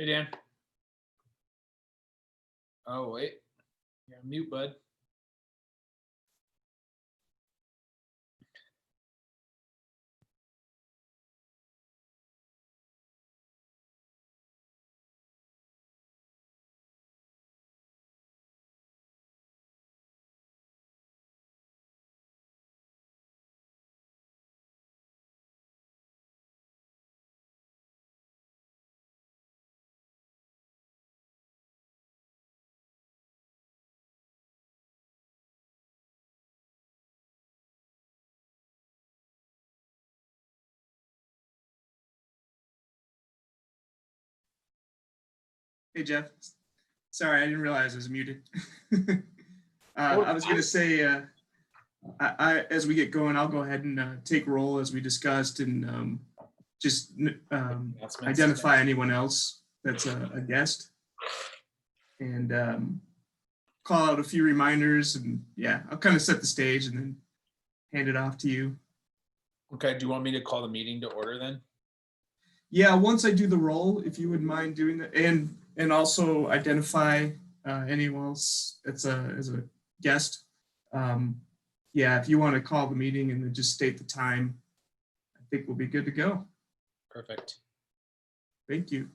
Hey, Dan. Oh, wait. You're on mute, bud. Hey, Jeff. Sorry, I didn't realize I was muted. I was going to say, as we get going, I'll go ahead and take roll as we discussed and just identify anyone else that's a guest and call out a few reminders. And yeah, I'll kind of set the stage and then hand it off to you. Okay, do you want me to call the meeting to order then? Yeah, once I do the roll, if you wouldn't mind doing that, and also identify anyone else that's as a guest. Yeah, if you want to call the meeting and then just state the time, I think we'll be good to go. Perfect. Thank you.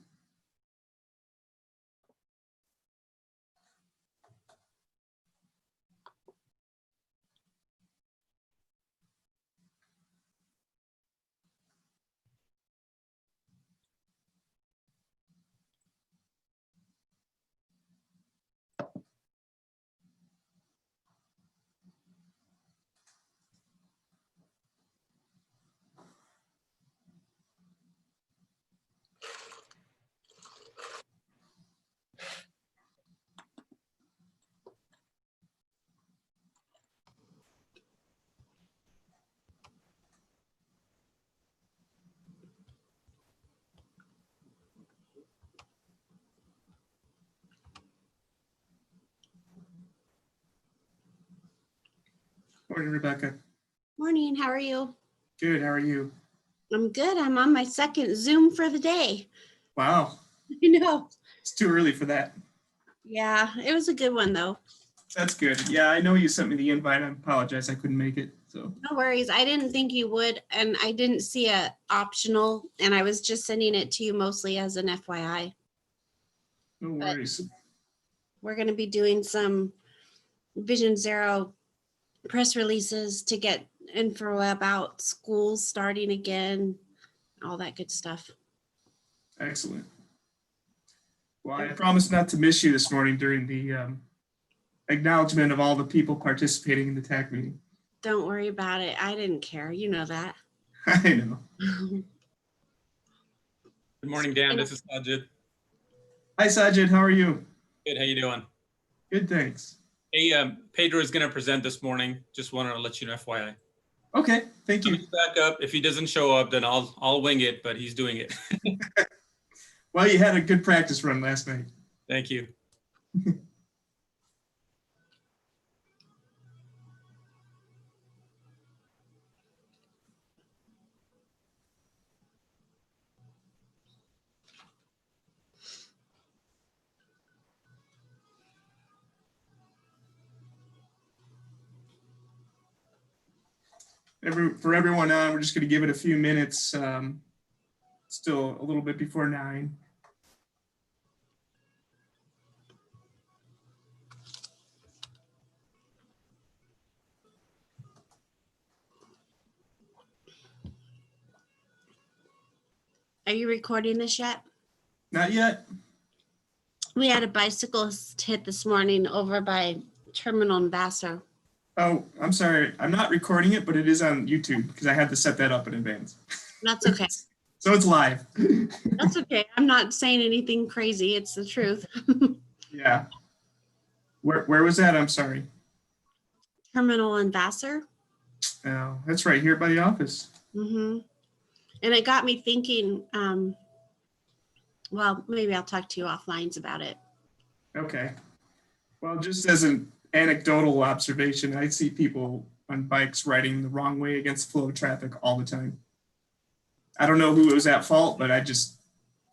Morning, Rebecca. Morning, how are you? Good, how are you? I'm good. I'm on my second Zoom for the day. Wow. I know. It's too early for that. Yeah, it was a good one though. That's good. Yeah, I know you sent me the invite. I apologize I couldn't make it. So No worries. I didn't think you would, and I didn't see a optional, and I was just sending it to you mostly as an FYI. no worries. We're going to be doing some Vision Zero press releases to get info about schools starting again, all that good stuff. Excellent. Well, I promise not to miss you this morning during the acknowledgement of all the people participating in the TAC meeting. Don't worry about it. I didn't care. You know that. I know. Good morning, Dan. This is Sajid. Hi, Sajid. How are you? Good. How you doing? Good, thanks. Hey, Pedro is going to present this morning. Just wanted to let you know, FYI. Okay, thank you. Back up. If he doesn't show up, then I'll wing it. But he's doing it. Well, you had a good practice run last night. Thank you. For everyone on, we're just going to give it a few minutes. Still a little bit before 9. Are you recording this yet? Not yet. We had a bicyclist hit this morning over by Terminal in Vassar. Oh, I'm sorry. I'm not recording it, but it is on YouTube because I had to set that up in advance. That's okay. So it's live. That's okay. I'm not saying anything crazy. It's the truth. Yeah. Where was that? I'm sorry. Terminal in Vassar. Oh, that's right here by the office. Mm-hmm. And it got me thinking, well, maybe I'll talk to you offline about it. Okay. Well, just as an anecdotal observation, I see people on bikes riding the wrong way against flow of traffic all the time. I don't know who was at fault, but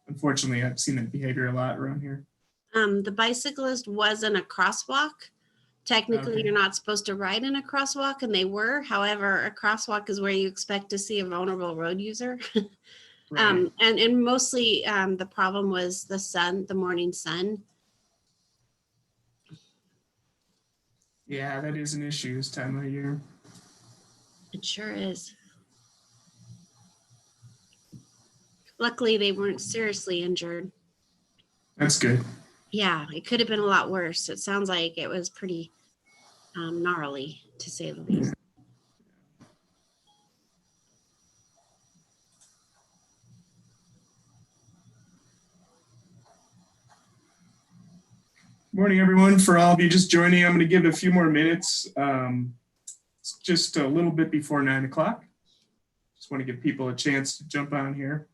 Unfortunately, I've seen that behavior a lot around here. The bicyclist was in a crosswalk. Technically, Okay. you're not supposed to ride in a crosswalk, and they were. However, a crosswalk is where you expect to see a vulnerable road user. Right. And mostly the problem was the sun, the morning sun. Yeah, that is an issue this time of year. It sure is. Luckily, they weren't seriously injured. That's good. Yeah, it could have been a lot worse. It sounds like it was pretty gnarly, to say the least. Morning, everyone. For all of you just joining, I'm going to give it a few more minutes. It's just a little bit before 9 o'clock. Just want to give people a chance to jump on here.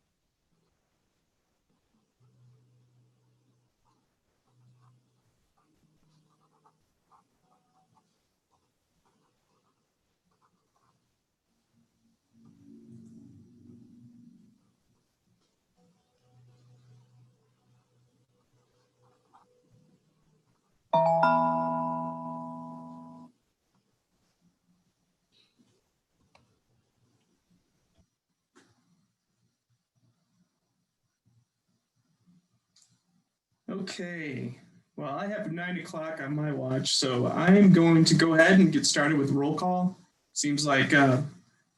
Okay, well, I have 9 o'clock on my watch, so I'm going to go ahead and get started with roll call. Seems like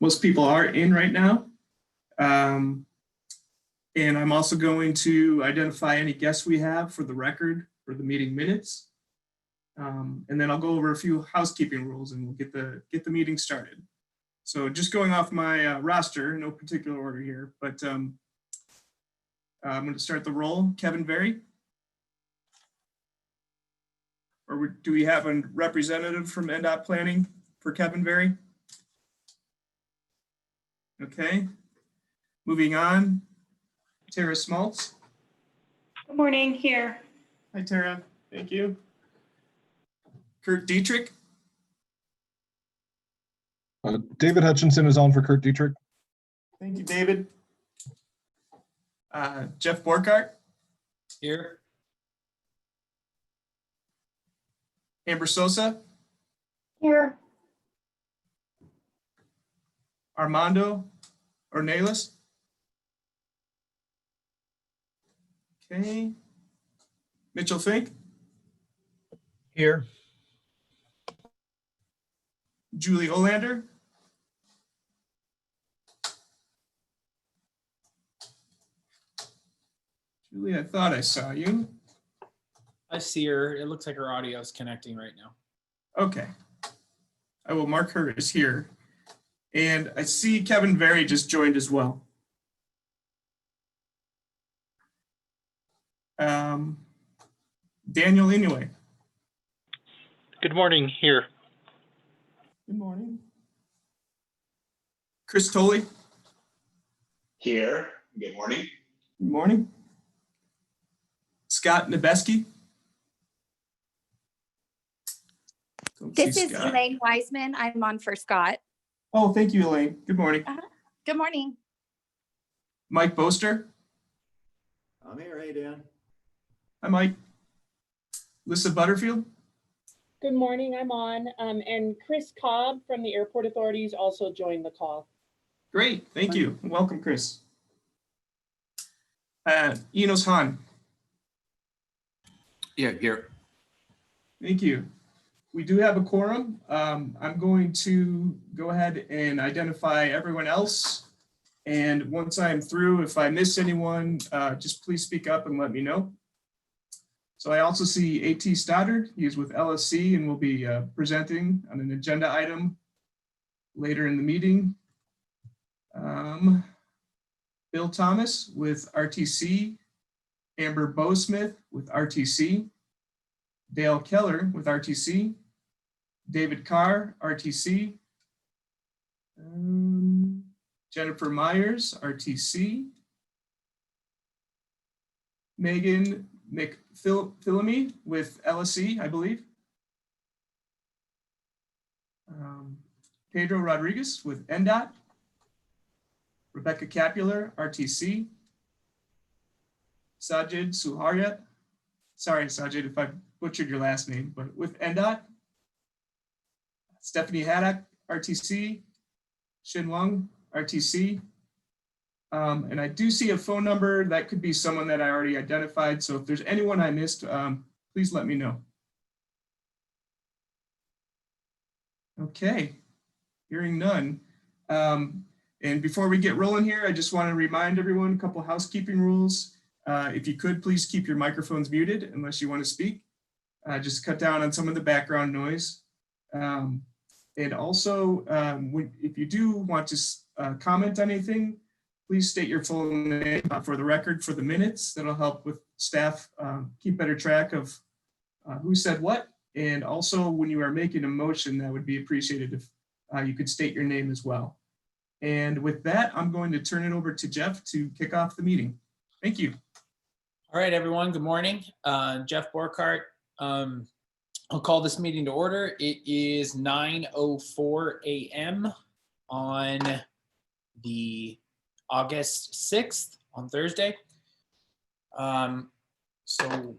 most people are in right now. And I'm also going to identify any guests we have for the record for the meeting minutes. And then I'll go over a few housekeeping rules and we'll get the meeting started. So just going off my roster, no particular order here, but I'm going to start the roll. Kevin Berry. Or do we have a representative from NDOT Planning for Kevin Berry? Okay. Moving on. Tara Smaltz. Good morning, here. Hi, Tara. Thank you. Kurt Dietrich. David Hutchinson is on for Kurt Dietrich. Thank you, David. Jeff Borkart. Here. Amber Sosa. Here. Armando Ornelas. Okay. Mitchell Fink. Here. Julie Olander. Julie, I thought I saw you. I see her. It looks like her audio is connecting right now. Okay. I will mark her as here. And I see Kevin Berry just joined as well. Daniel Inouye. Good morning, here. Good morning. Chris Tolley. Here. Good morning. Good morning. Scott Nebeski. Don't This see is Scott. Elaine Wiseman. I'm on for Scott. Oh, thank you, Elaine. Good morning. Good morning. Mike Boster. I'm here. Hey, Dan. Hi, Mike. Lisa Butterfield. Good morning, I'm on. And Chris Cobb from the Airport Authorities also joined the call. Great, thank you. Welcome, Chris. Enos Hahn. Yeah, here. Thank you. We do have a quorum. I'm going to go ahead and identify everyone else. And once I'm through, if I miss anyone, just please speak up and let me know. So I also see A.T. Stoddard. He is with LSC and will be presenting on an agenda item later in the meeting. Bill Thomas with RTC. Amber Bowsmith with RTC. Dale Keller with RTC. David Carr, RTC. Jennifer Myers, RTC. Megan McPhillamy with LSC, I believe. Pedro Rodriguez with NDOT. Rebecca Capular, RTC. Sajid Suharyat. Sorry, Sajid, if I butchered your last name, but with NDOT. Stephanie Haddock, RTC. Xin Wang, RTC. And I do see a phone number. That could be someone that I already identified. So if there's anyone I missed, please let me know. Okay, hearing none. And before we get rolling here, I just want to remind everyone a couple housekeeping rules. If you could, please keep your microphones muted unless you want to speak. Just cut down on some of the background noise. And also, if you do want to comment on anything, please state your full name for the record for the minutes. That'll help with staff keep better track of who said what. And also, when you are making a motion, that would be appreciated if you could state your name as well. And with that, I'm going to turn it over to Jeff to kick off the meeting. Thank you. All right, everyone. Good morning. Jeff Borkart. I'll call this meeting to order. It is 9:04 a.m. on the August 6th on Thursday. So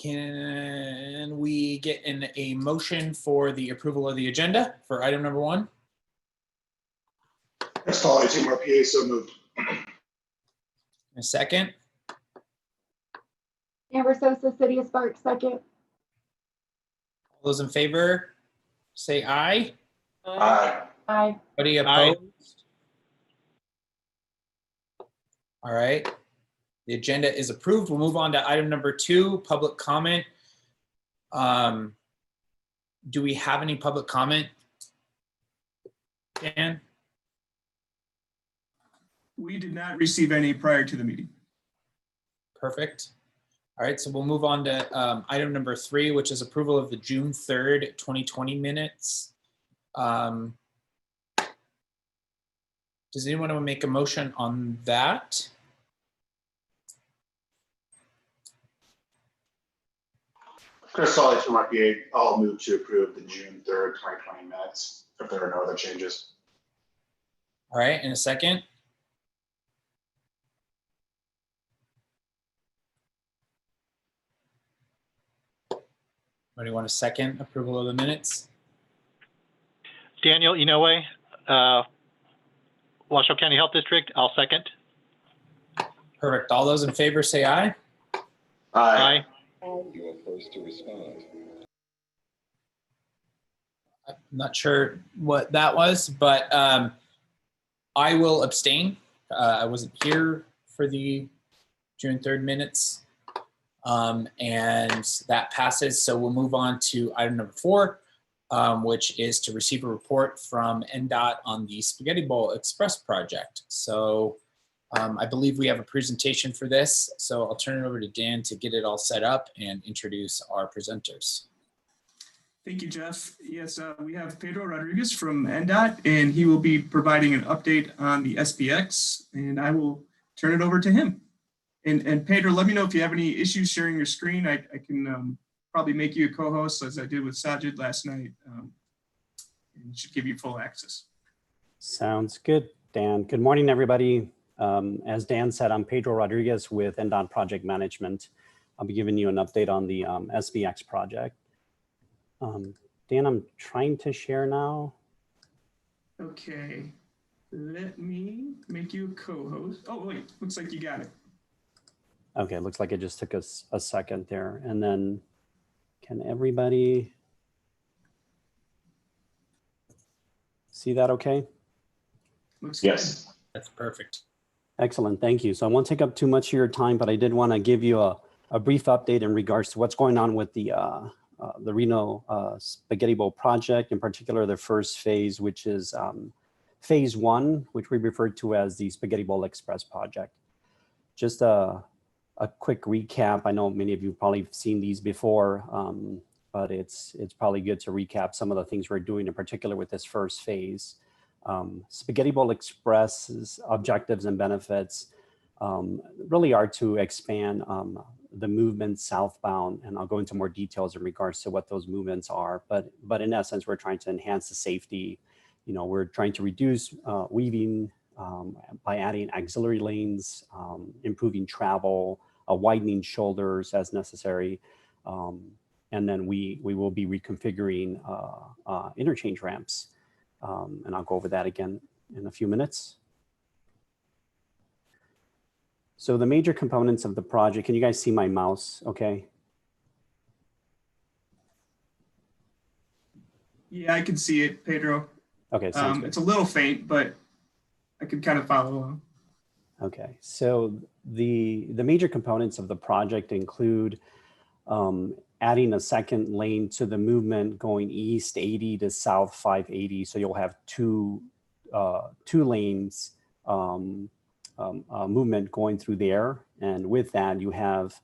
can we get in a motion for the approval of the agenda for item number 1? Chris Colley, Team RPA, so moved. A second? Amber Sosa, City of Sparks, second. All those in favor, say aye. Aye. Aye. Anybody Aye. opposed? All right. The agenda is approved. We'll move on to item number 2, public comment. Do we have any public comment? Dan? We did not receive any prior to the meeting. Perfect. All right, so we'll move on to item number 3, which is approval of the June 3rd, 2020 minutes. Does anyone want to make a motion on that? Chris Colley, Team RPA, I'll move to approve the June 3rd, 2020 minutes if there are no other changes. All right, in a second. Anybody want a second approval of the minutes? Daniel Inoue, Washoe County Health District, I'll second. Perfect. All those in favor say aye. Aye. You are first to respond. I'm not sure what that was, but I will abstain. I wasn't here for the June 3rd minutes. And that passes. So we'll move on to item number 4, which is to receive a report from NDOT on the Spaghetti Bowl Express project. So I believe we have a presentation for this. So I'll turn it over to Dan to get it all set up and introduce our presenters. Thank you, Jeff. Yes, we have Pedro Rodriguez from NDOT, and he will be providing an update on the SBX, and I will turn it over to him. And Pedro, let me know if you have any issues sharing your screen. I can probably make you a co-host as I did with Sajid last night, and should give you full access. Sounds good, Dan. Good morning, everybody. As Dan said, I'm Pedro Rodriguez with NDOT Project Management. I'll be giving you an update on the SBX project. Dan, I'm trying to share now. Okay, let me make you a co-host. Oh, wait, looks like you got it. Okay, looks like it just took us a second there. And then can everybody see that okay? Looks yes. good. That's perfect. Excellent, thank you. So I won't take up too much of your time, but I did want to give you a brief update in regards to what's going on with the Reno Spaghetti Bowl project, in particular the first phase, which is phase 1, which we refer to as the Spaghetti Bowl Express project. Just a quick recap. I know many of you probably seen these before, but it's probably good to recap some of the things we're doing, in particular with this first phase. Spaghetti Bowl Express's objectives and benefits really are to expand the movement southbound, and I'll go into more details in regards to what those movements are. But in essence, we're trying to enhance the safety. You know, we're trying to reduce weaving by adding auxiliary lanes, improving travel, widening shoulders as necessary. And then we will be reconfiguring interchange ramps. And I'll go over that again in a few minutes. So the major components of the project, can you guys see my mouse okay? Yeah, I can see it, Pedro. Okay, sounds good. It's a little faint, but I can kind of follow along. Okay, so the major components of the project include adding a second lane to the movement going east 80 to south 580. So you'll have two lanes movement going through there. And with that, you have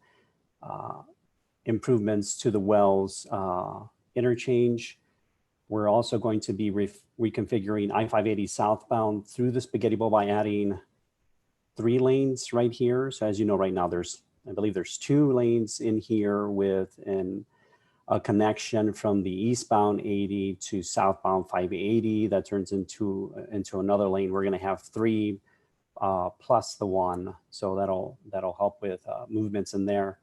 improvements to the Wells interchange. We're also going to be reconfiguring I-580 southbound through the Spaghetti Bowl by adding 3 lanes right here. So as you know, right now I believe there's 2 lanes in here with a connection from the eastbound 80 to southbound 580 that turns into another lane. We're going to have 3 plus the 1, so that'll help with movements in there.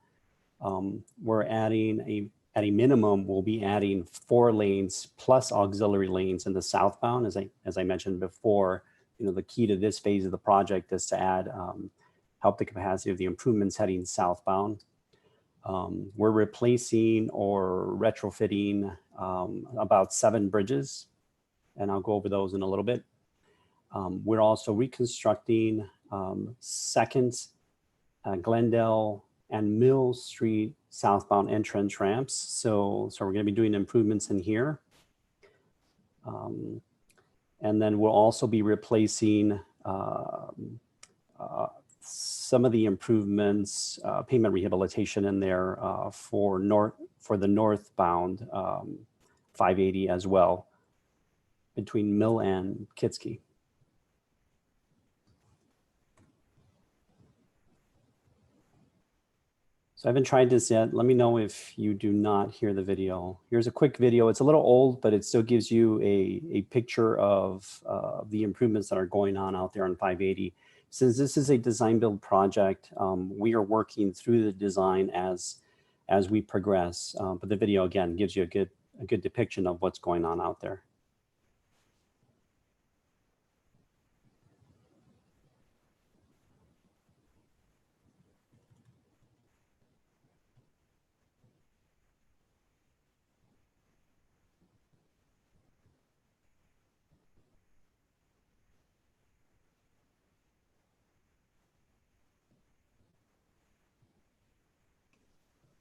We're adding at a minimum, we'll be adding 4 lanes plus auxiliary lanes in the southbound. As I mentioned before, the key to this phase of the project is to add help the capacity of the improvements heading southbound. We're replacing or retrofitting about 7 bridges, and I'll go over those in a little bit. We're also reconstructing Second, Glendale, and Mill Street southbound entrance ramps. So we're going to be doing improvements in here. And then we'll also be replacing some of the improvements, pavement rehabilitation in there for the northbound 580 as well, between Mill and Kitsky. So I haven't tried this yet. Let me know if you do not hear the video. Here's a quick video. It's a little old, but it still gives you a picture of the improvements that are going on out there on 580. Since this is a design build project, we are working through the design as we progress. But the video, again, gives you a good depiction of what's going on out there.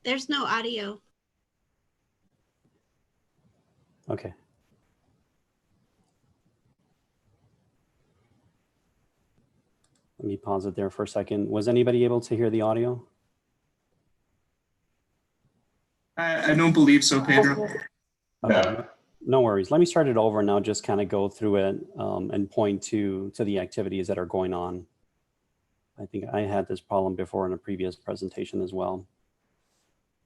There's no audio. Okay. Let me pause it there for a second. Was anybody able to hear the audio? I don't believe so, Pedro. Okay. No worries. Let me start it over and I'll just kind of go through it and point to the activities that are going on. I think I had this problem before in a previous presentation as well.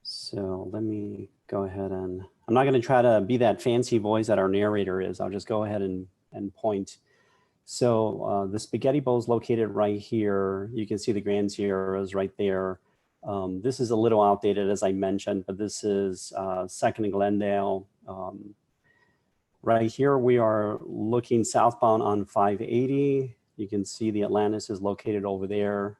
So let me go ahead and, I'm not going to try to be that fancy voice that our narrator is. I'll just go ahead and point. So the Spaghetti Bowl is located right here. You can see the Grand Sierras right there. This is a little outdated, as I mentioned, but this is Second and Glendale. Right here, we are looking southbound on 580. You can see the Atlantis is located over there.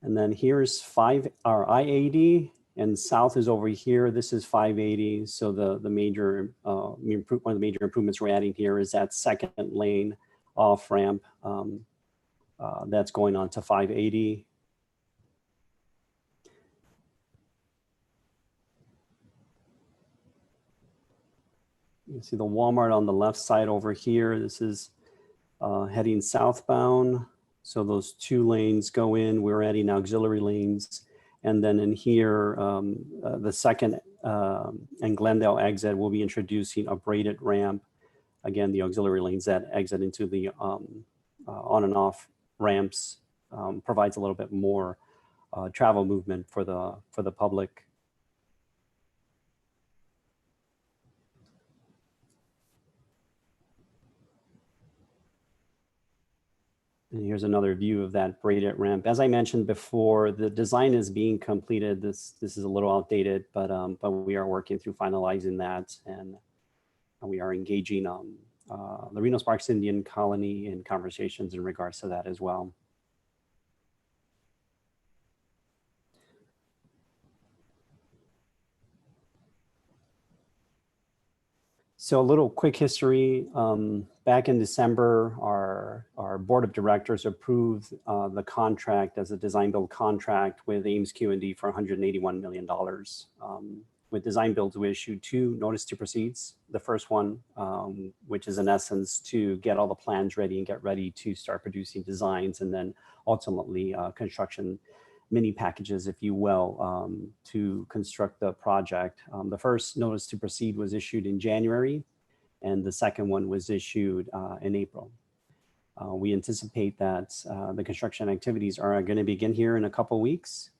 And then here's I-80, and south is over here. This is 580. So the major one of the major improvements we're adding here is that second lane off ramp that's going on to 580. You can see the Walmart on the left side over here. This is heading southbound. So those 2 lanes go in. We're adding auxiliary lanes. And then in here, the second and Glendale exit, we'll be introducing a braided ramp. Again, the auxiliary lanes that exit into the on and off ramps provides a little bit more travel movement for the public. And here's another view of that braided ramp. As I mentioned before, the design is being completed. This is a little outdated, but we are working through finalizing that, and we are engaging the Reno Sparks Indian Colony in conversations in regards to that as well. So a little quick history. Back in December, our board of directors approved the contract as a design build contract with Ames Q&D for $181 million. With design builds, we issued 2 notice to proceeds. The first one, which is in essence to get all the plans ready and get ready to start producing designs, and then ultimately construction mini packages, if you will, to construct the project. The first notice to proceed was issued in January, and the second one was issued in April. We anticipate that the construction activities are going to begin here in a couple weeks,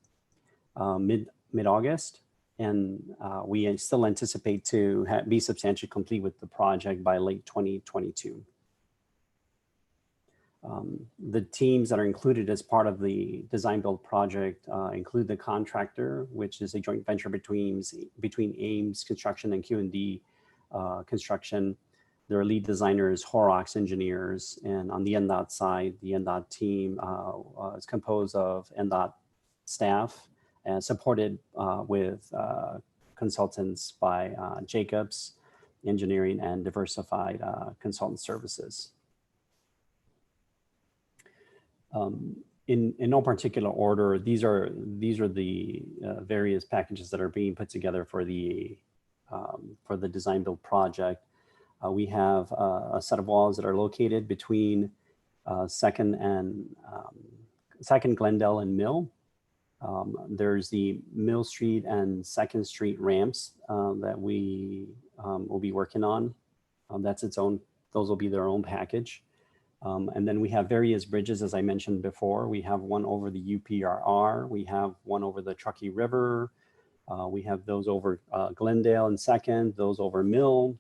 mid-August, and we still anticipate to be substantially complete with the project by late 2022. The teams that are included as part of the design build project include the contractor, which is a joint venture between Ames Construction and Q&D Construction. Their lead designer is Horrocks Engineers, and on the NDOT side, the NDOT team is composed of NDOT staff and supported with consultants by Jacobs Engineering and Diversified Consultant Services. In no particular order, these are the various packages that are being put together for the design build project. We have a set of walls that are located between Second Glendale and Mill. There's the Mill Street and Second Street ramps that we will be working on. That's its own; those will be their own package. And then we have various bridges, as I mentioned before. We have one over the UPRR. We have one over the Truckee River. We have those over Glendale and Second, those over Mill.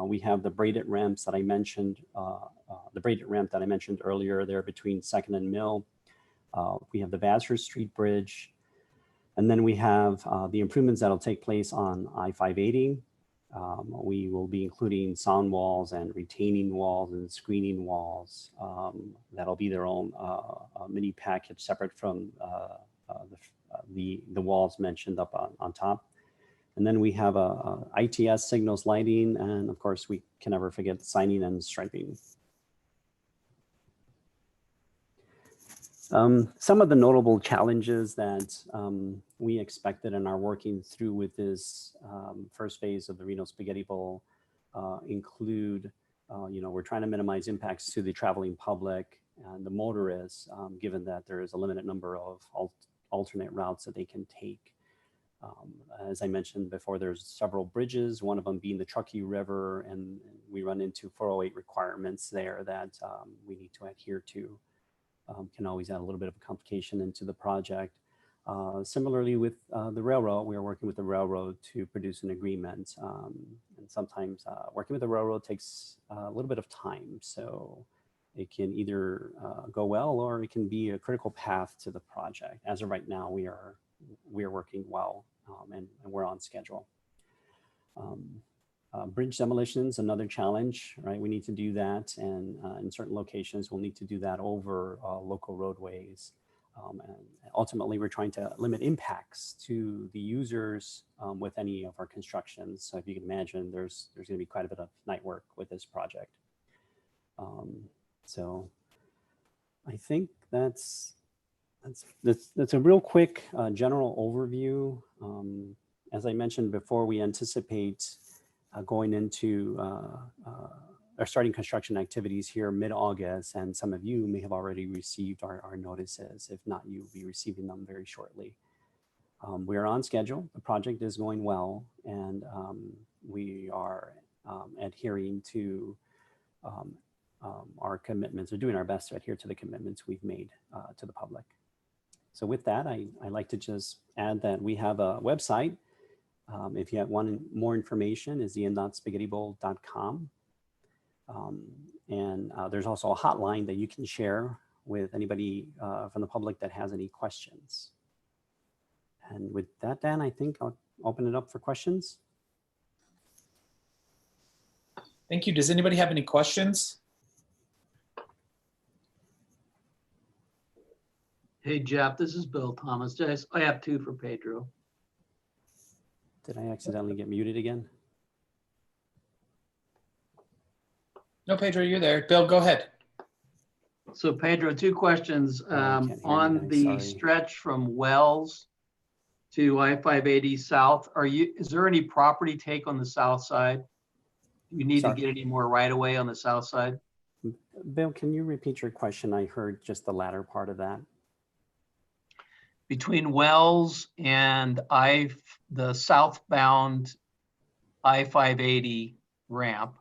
We have the braided ramps that I mentioned, the braided ramp that I mentioned earlier there between Second and Mill. We have the Vassar Street Bridge. And then we have the improvements that'll take place on I-580. We will be including sound walls and retaining walls and screening walls. That'll be their own mini package separate from the walls mentioned up on top. And then we have ITS signals lighting, and of course we can never forget signing and striping. Some of the notable challenges that we expected and are working through with this first phase of the Reno Spaghetti Bowl include, we're trying to minimize impacts to the traveling public and the motorists, given that there is a limited number of alternate routes that they can take. As I mentioned before, there's several bridges, one of them being the Truckee River, and we run into 408 requirements there that we need to adhere to. Can always add a little bit of a complication into the project. Similarly with the railroad, we are working with the railroad to produce an agreement. And sometimes working with the railroad takes a little bit of time. So it can either go well or it can be a critical path to the project. As of right now, we are working well and we're on schedule. Bridge demolitions, another challenge, right? We need to do that, and in certain locations, we'll need to do that over local roadways. And ultimately, we're trying to limit impacts to the users with any of our constructions. So if you can imagine, there's going to be quite a bit of night work with this project. So I think that's a real quick general overview. As I mentioned before, we anticipate going into or starting construction activities here mid-August, and some of you may have already received our notices. If not, you'll be receiving them very shortly. We are on schedule. The project is going well, and we are adhering to our commitments, or doing our best to adhere to the commitments we've made to the public. So with that, I'd like to just add that we have a website. If you want more information, is the ndotspaghettibowl.com. And there's also a hotline that you can share with anybody from the public that has any questions. And with that, Dan, I think I'll open it up for questions. Thank you. Does anybody have any questions? Hey, Jeff, this is Bill Thomas. I have two for Pedro. Did I accidentally get muted again? No, Pedro, you're there. Bill, go ahead. So Pedro, two questions. can't hear you On guys, the sorry. stretch from Wells to I-580 South, is there any property take on the south side? Do you need Sorry. to get any more right of way on the south side? Bill, can you repeat your question? I heard just the latter part of that. Between Wells and the southbound I-580 ramp,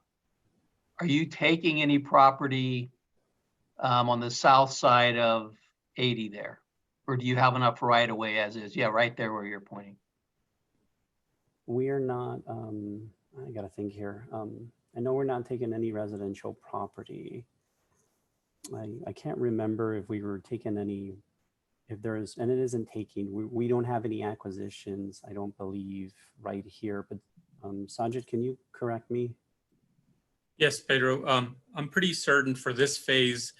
are you taking any property on the south side of 80 there? Or do you have enough right of way as is? Yeah, right there where you're pointing. We are not, I gotta think here. I know we're not taking any residential property. I can't remember if we were taking any, if there is, and it isn't taking, we don't have any acquisitions, I don't believe, right here, but Sajid, can you correct me? Yes, Pedro. I'm pretty certain for this phase,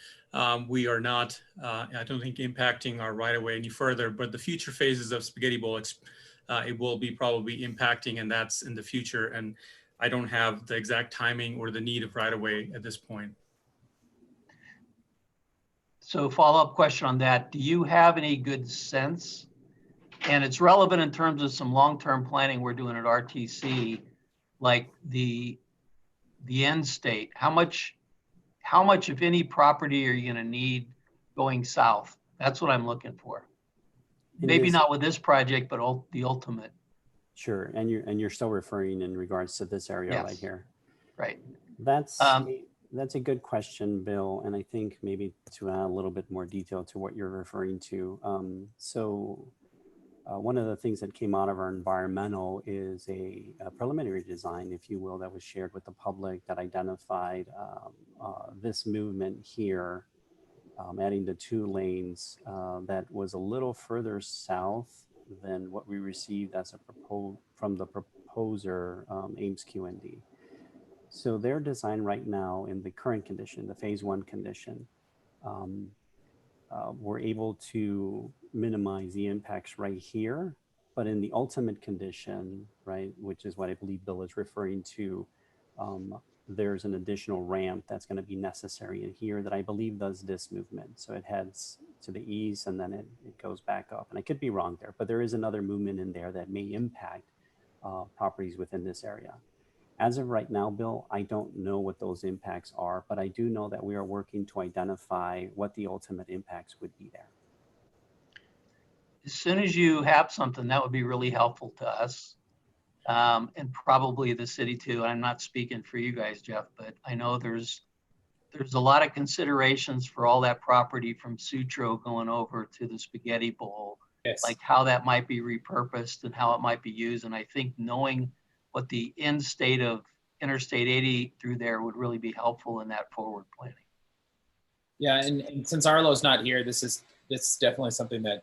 we are not, I don't think, impacting our right of way any further, but the future phases of Spaghetti Bowl, it will be probably impacting, and that's in the future. And I don't have the exact timing or the need of right of way at this point. So follow-up question on that. Do you have any good sense? And it's relevant in terms of some long-term planning we're doing at RTC, like the end state. How much, if any, property are you going to need going south? That's what I'm looking for. Maybe not with this project, but the ultimate. Sure, and you're still referring in regards to this area right here. Right. That's a good question, Bill, and I think maybe to add a little bit more detail to what you're referring to. One of the things that came out of our environmental is a preliminary design, if you will, that was shared with the public that identified this movement here, adding the 2 lanes that was a little further south than what we received as a from the proposer, Ames QND. So their design right now in the current condition, the phase 1 condition, we're able to minimize the impacts right here, but in the ultimate condition, right, which is what I believe Bill is referring to, there's an additional ramp that's going to be necessary in here that I believe does this movement. So it heads to the east and then it goes back up. And I could be wrong there, but there is another movement in there that may impact properties within this area. As of right now, Bill, I don't know what those impacts are, but I do know that we are working to identify what the ultimate impacts would be there. As soon as you have something, that would be really helpful to us. And probably the city too. I'm not speaking for you guys, Jeff, but I know there's a lot of considerations for all that property from Sutro going over to the Spaghetti Bowl, Yes. like how that might be repurposed and how it might be used. And I think knowing what the end state of Interstate 80 through there would really be helpful in that forward planning. Yeah, and since Arlo's not here, this is definitely something that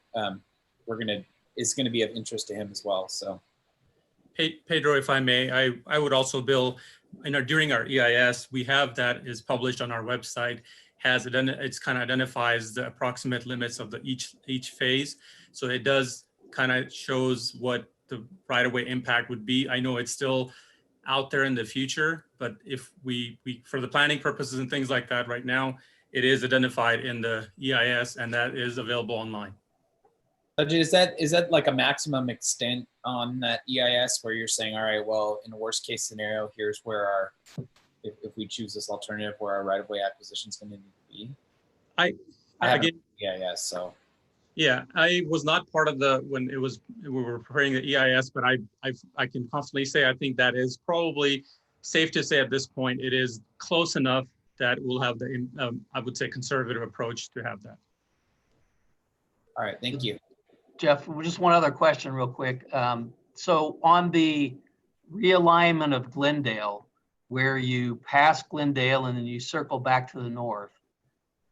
is gonna be of interest to him as well. So. Hey, Pedro, if I may, I would also, Bill, during our EIS, we have that is published on our website, it's kind of identifies the approximate limits of each phase. So it does kind of shows what the right-of-way impact would be. I know it's still out there in the future, but if we for the planning purposes and things like that right now, it is identified in the EIS and that is available online. Is that like a maximum extent on that EIS where you're saying, all right, well, in a worst case scenario, here's where if we choose this alternative, where our right-of-way acquisition is going to need to be? I haven't EIS, so. Yeah, I was not part of when we were preparing the EIS, but I can confidently say I think that is probably safe to say at this point it is close enough that we'll have the I would say conservative approach to have that. All right, thank you. Jeff, just one other question real quick. So on the realignment of Glendale, where you pass Glendale and then you circle back to the north,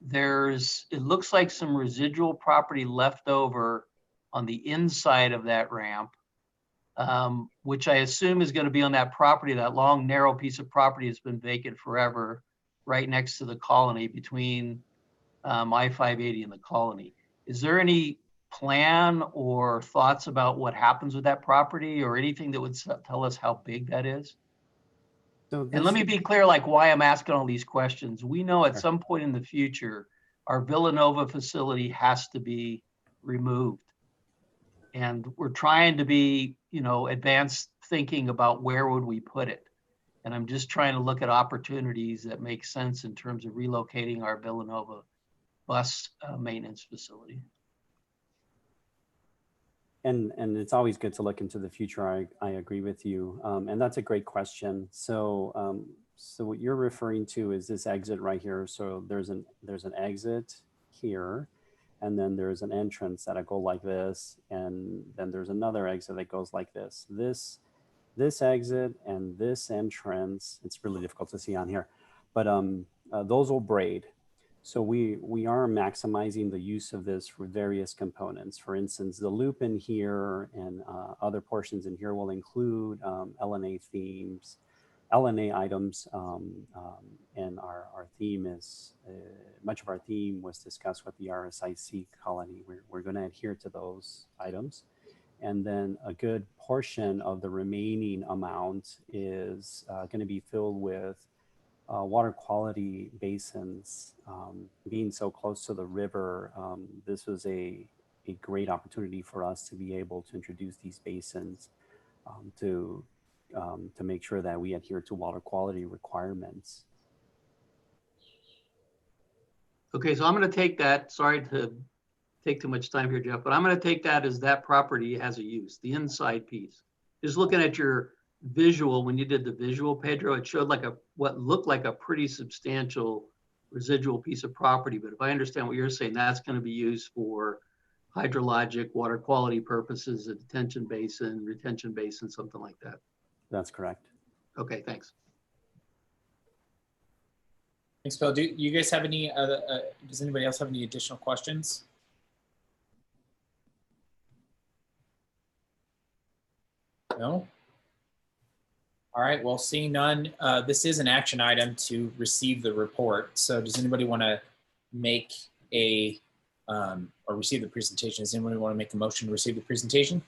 it looks like some residual property left over on the inside of that ramp, which I assume is going to be on that property, that long, narrow piece of property that's been vacant forever, right next to the colony between I-580 and the colony. Is there any plan or thoughts about what happens with that property or anything that would tell us how big that is? So And let me be clear, like why I'm asking all these questions. We know at Sure. some point in the future, our Villanova facility has to be removed. And we're trying to be, advanced thinking about where would we put it. And I'm just trying to look at opportunities that make sense in terms of relocating our Villanova bus maintenance facility. And it's always good to look into the future. I agree with you. And that's a great question. So so what you're referring to is this exit right here. So there's an exit here, and then there's an entrance that'll go like this, and then there's another exit that goes like this. This exit and this entrance, it's really difficult to see on here, but those will braid. So we are maximizing the use of this for various components. For instance, the loop in here and other portions in here will include LNA themes, LNA items, and our theme is, much of our theme was discussed with the RSIC colony. We're going to adhere to those items. And then a good portion of the remaining amount is going to be filled with water quality basins. Being so close to the river, this was a great opportunity for us to be able to introduce these basins to make sure that we adhere to water quality requirements. Okay, so I'm going to take that, sorry to take too much time here, Jeff, but I'm going to take that as that property has a use, the inside piece. Just looking at your visual, when you did the visual, Pedro, it showed like what looked like a pretty substantial residual piece of property. But if I understand what you're saying, that's going to be used for hydrologic water quality purposes, a detention basin, retention basin, something like that. That's correct. Okay, thanks. Thanks, Phil. Do you guys have any other, does anybody else have any additional questions? No? All right, well, seeing none, this is an action item to receive the report. So does anybody want to make or receive the presentation? Does anybody want to make a motion to receive the presentation?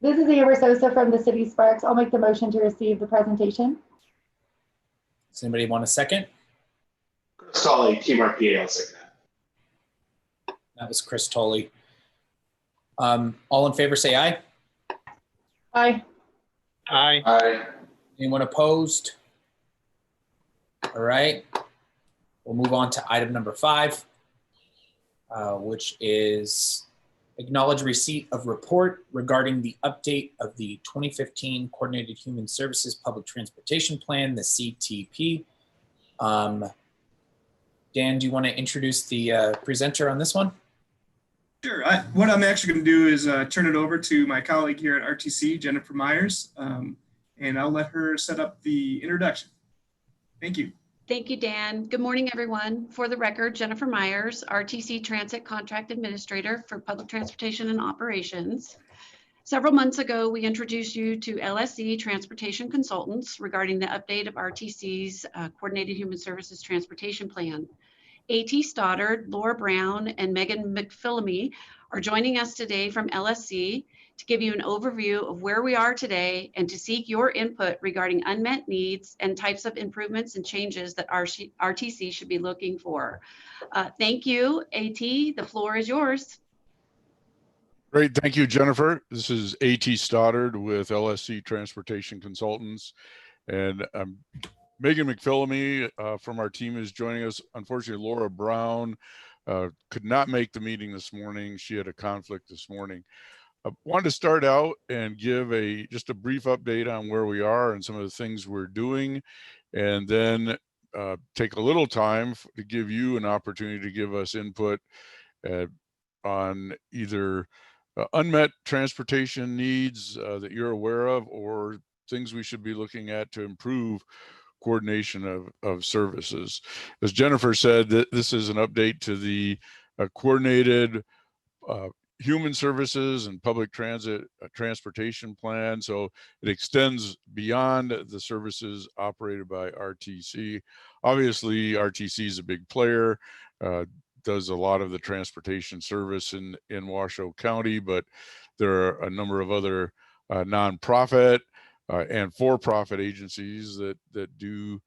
This is Amber Sosa from the City Sparks. I'll make the motion to receive the presentation. Does anybody want a second? Chris Tolley, Team RPA, I'll second that. That was Chris Tolley. All in favor, say aye. Aye. Aye. Aye. Anyone opposed? All right. We'll move on to item number 5, which is acknowledge receipt of report regarding the update of the 2015 Coordinated Human Services Public Transportation Plan, the CTP. Dan, do you want to introduce the presenter on this one? Sure. What I'm actually going to do is turn it over to my colleague here at RTC, Jennifer Myers, and I'll let her set up the introduction. Thank you. Thank you, Dan. Good morning, everyone. For the record, Jennifer Myers, RTC Transit Contract Administrator for Public Transportation and Operations. Several months ago, we introduced you to LSC Transportation Consultants regarding the update of RTC's Coordinated Human Services Transportation Plan. A.T. Stoddard, Laura Brown, and Megan McPhillamy are joining us today from LSC to give you an overview of where we are today and to seek your input regarding unmet needs and types of improvements and changes that RTC should be looking for. Thank you, A.T. The floor is yours. Great. Thank you, Jennifer. This is A.T. Stoddard with LSC Transportation Consultants. And Megan McPhillamy from our team is joining us. Unfortunately, Laura Brown could not make the meeting this morning. She had a conflict this morning. I wanted to start out and give just a brief update on where we are and some of the things we're doing, and then take a little time to give you an opportunity to give us input on either unmet transportation needs that you're aware of, or things we should be looking at to improve coordination of services. As Jennifer said, this is an update to the coordinated human services and public transit transportation plan. So it extends beyond the services operated by RTC. Obviously, RTC is a big player, does a lot of the transportation service in Washoe County, but there are a number of other nonprofit and for-profit agencies that do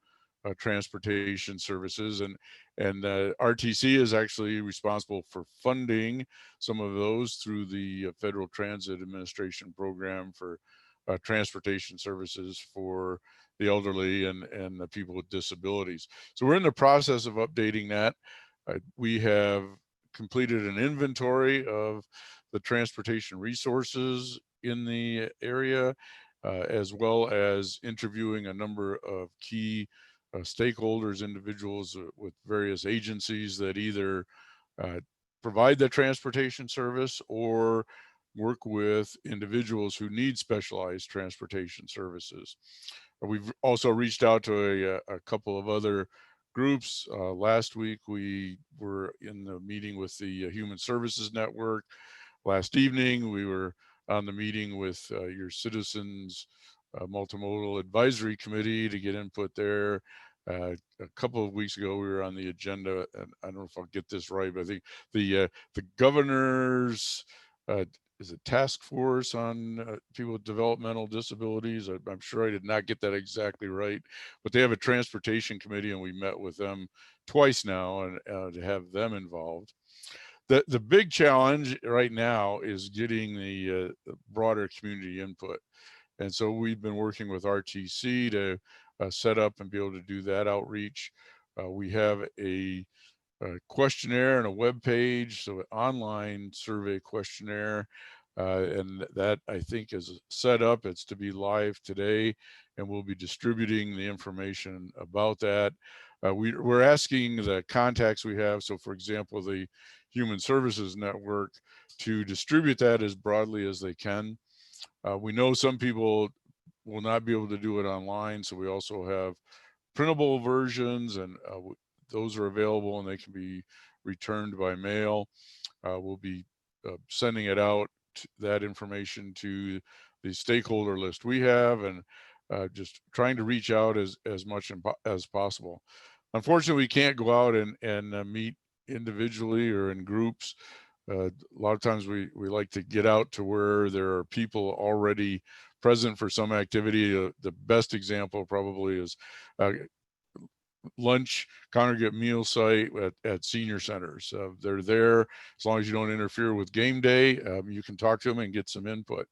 transportation services, and RTC is actually responsible for funding some of those through the Federal Transit Administration program for transportation services for the elderly and the people with disabilities. So we're in the process of updating that. We have completed an inventory of the transportation resources in the area, as well as interviewing a number of key stakeholders, individuals with various agencies that either provide the transportation service or work with individuals who need specialized transportation services. We've also reached out to a couple of other groups. Last week, we were in the meeting with the Human Services Network. Last evening, we were on the meeting with your Citizens Multimodal Advisory Committee to get input there. A couple of weeks ago, we were on the agenda, and I don't know if I'll get this right, but I think the governor's is a task force on people with developmental disabilities. I'm sure I did not get that exactly right, but they have a transportation committee, and we met with them twice now, and to have them involved. The big challenge right now is getting the broader community input. And so we've been working with RTC to set up and be able to do that outreach. We have a questionnaire and a web page, so an online survey questionnaire, and that I think is set up. It's to be live today, and we'll be distributing the information about that. We're asking the contacts we have, so for example, the Human Services Network, to distribute that as broadly as they can. We know some people will not be able to do it online, so we also have printable versions, and those are available and they can be returned by mail. We'll be sending it out, that information, to the stakeholder list we have, and just trying to reach out as much as possible. Unfortunately, we can't go out and meet individually or in groups. A lot of times we like to get out to where there are people already present for some activity. The best example probably is lunch congregate meal site at senior centers. They're there as long as you don't interfere with game day. You can talk to them and get some input.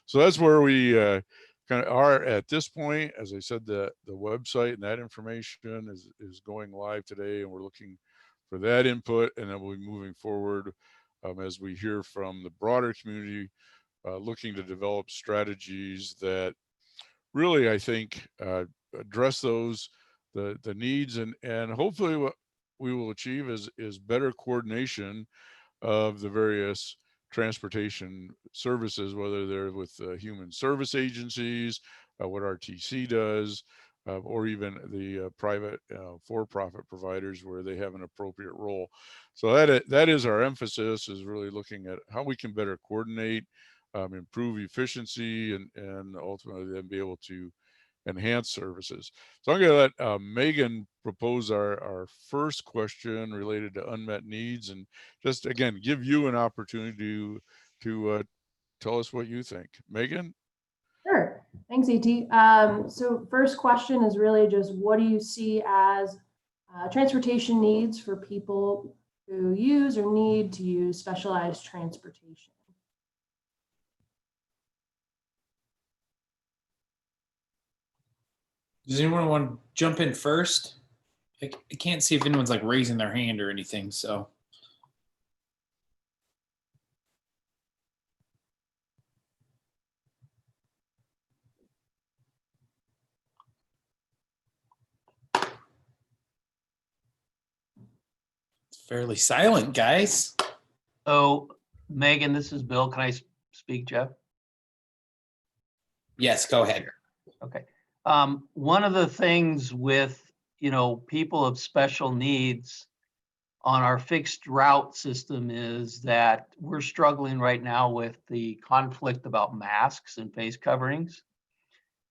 So that's where we kind of are at this point. As I said, the website and that information is going live today, and we're looking for that input, and then we'll be moving forward as we hear from the broader community, looking to develop strategies that really, I think, address the needs, and hopefully what we will achieve is better coordination of the various transportation services, whether they're with human service agencies, what RTC does, or even the private for-profit providers where they have an appropriate role. So that is our emphasis, is really looking at how we can better coordinate, improve efficiency, and ultimately then be able to enhance services. So I'm going to let Megan propose our first question related to unmet needs, and just again give you an opportunity to tell us what you think. Megan? Sure. Thanks, AT. So first question is really just, what do you see as transportation needs for people who use or need to use specialized transportation? Does anyone want to jump in first? I can't see if anyone's like raising their hand or anything, so. It's fairly silent, guys. Oh, Megan, this is Bill. Can I speak, Jeff? Yes, go ahead. Okay. One of the things with, people of special needs on our fixed route system is that we're struggling right now with the conflict about masks and face coverings.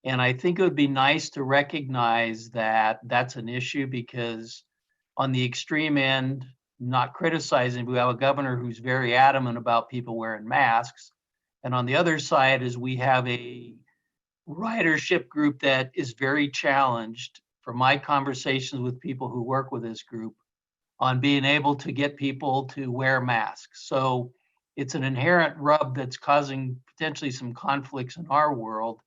And I think it would be nice to recognize that that's an issue, because on the extreme end, not criticizing, we have a governor who's very adamant about people wearing masks. And on the other side is we have a ridership group that is very challenged, from my conversations with people who work with this group, on being able to get people to wear masks. So it's an inherent rub that's causing potentially some conflicts in our world.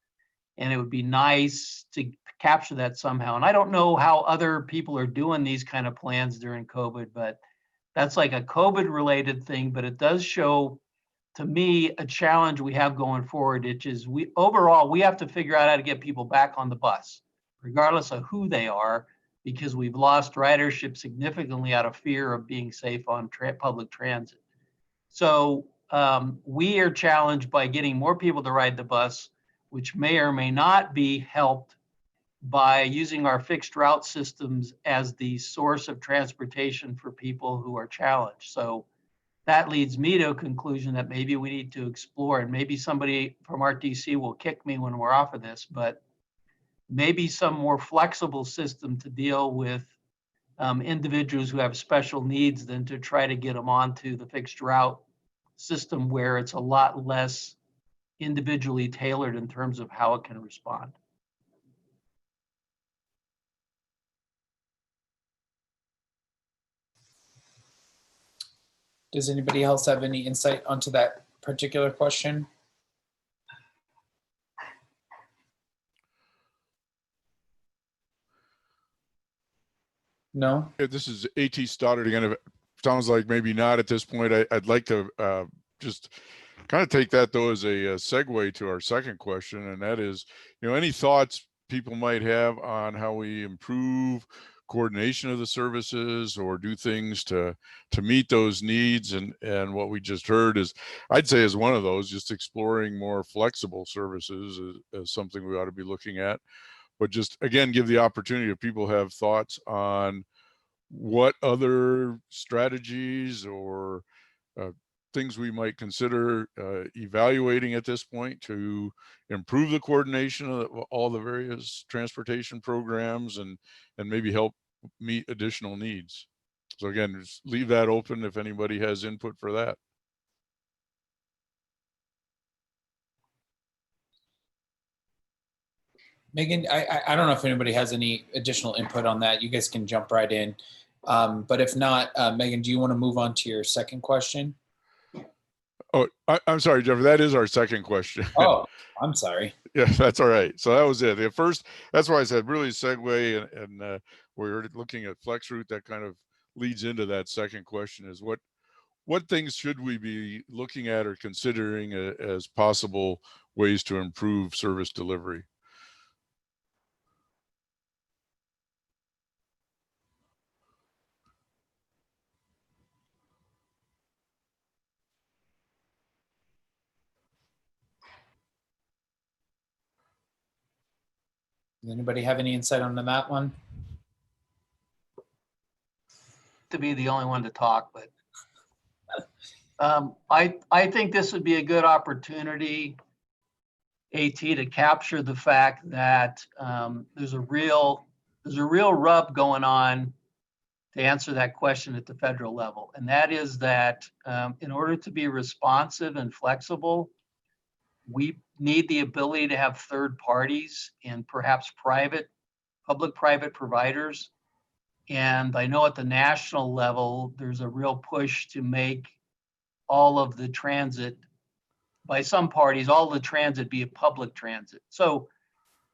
And it would be nice to capture that somehow. And I don't know how other people are doing these kind of plans during COVID, but that's like a COVID related thing. But it does show, to me, a challenge we have going forward, which is we have to figure out how to get people back on the bus, regardless of who they are, because we've lost ridership significantly out of fear of being safe on public transit. So we are challenged by getting more people to ride the bus, which may or may not be helped by using our fixed route systems as the source of transportation for people who are challenged. So that leads me to a conclusion that maybe we need to explore, and maybe somebody from RTC will kick me when we're off of this, but maybe some more flexible system to deal with individuals who have special needs than to try to get them onto the fixed route system, where it's a lot less individually tailored in terms of how it can respond. Does anybody else have any insight onto that particular question? No? Yeah, this is AT Stoddard again. It sounds like maybe not at this point. I'd like to just kind of take that though as a segue to our second question, and that is, any thoughts people might have on how we improve coordination of the services or do things to meet those needs. And what we just heard is, I'd say, is one of those, just exploring more flexible services as something we ought to be looking at. But just again, give the opportunity if people have thoughts on what other strategies or things we might consider evaluating at this point to improve the coordination of all the various transportation programs and maybe help meet additional needs. So again, just leave that open if anybody has input for that. Megan, I don't know if anybody has any additional input on that. You guys can jump right in. But if not, Megan, do you want to move on to your second question? Oh, I'm sorry, Jeffrey, that is our second question. Oh, I'm sorry. Yeah, that's all right. So that was it. The first, that's why I said really segue, and we're looking at FlexRoute. That kind of leads into that second question, is what things should we be looking at or considering as possible ways to improve service delivery? Does anybody have any insight on that one? To be the only one to talk, but I think this would be a good opportunity, AT, to capture the fact that there's a real rub going on to answer that question at the federal level. And that is that in order to be responsive and flexible, we need the ability to have third parties and perhaps public-private providers. And I know at the national level, there's a real push to make all of the transit, by some parties, all the transit be a public transit. So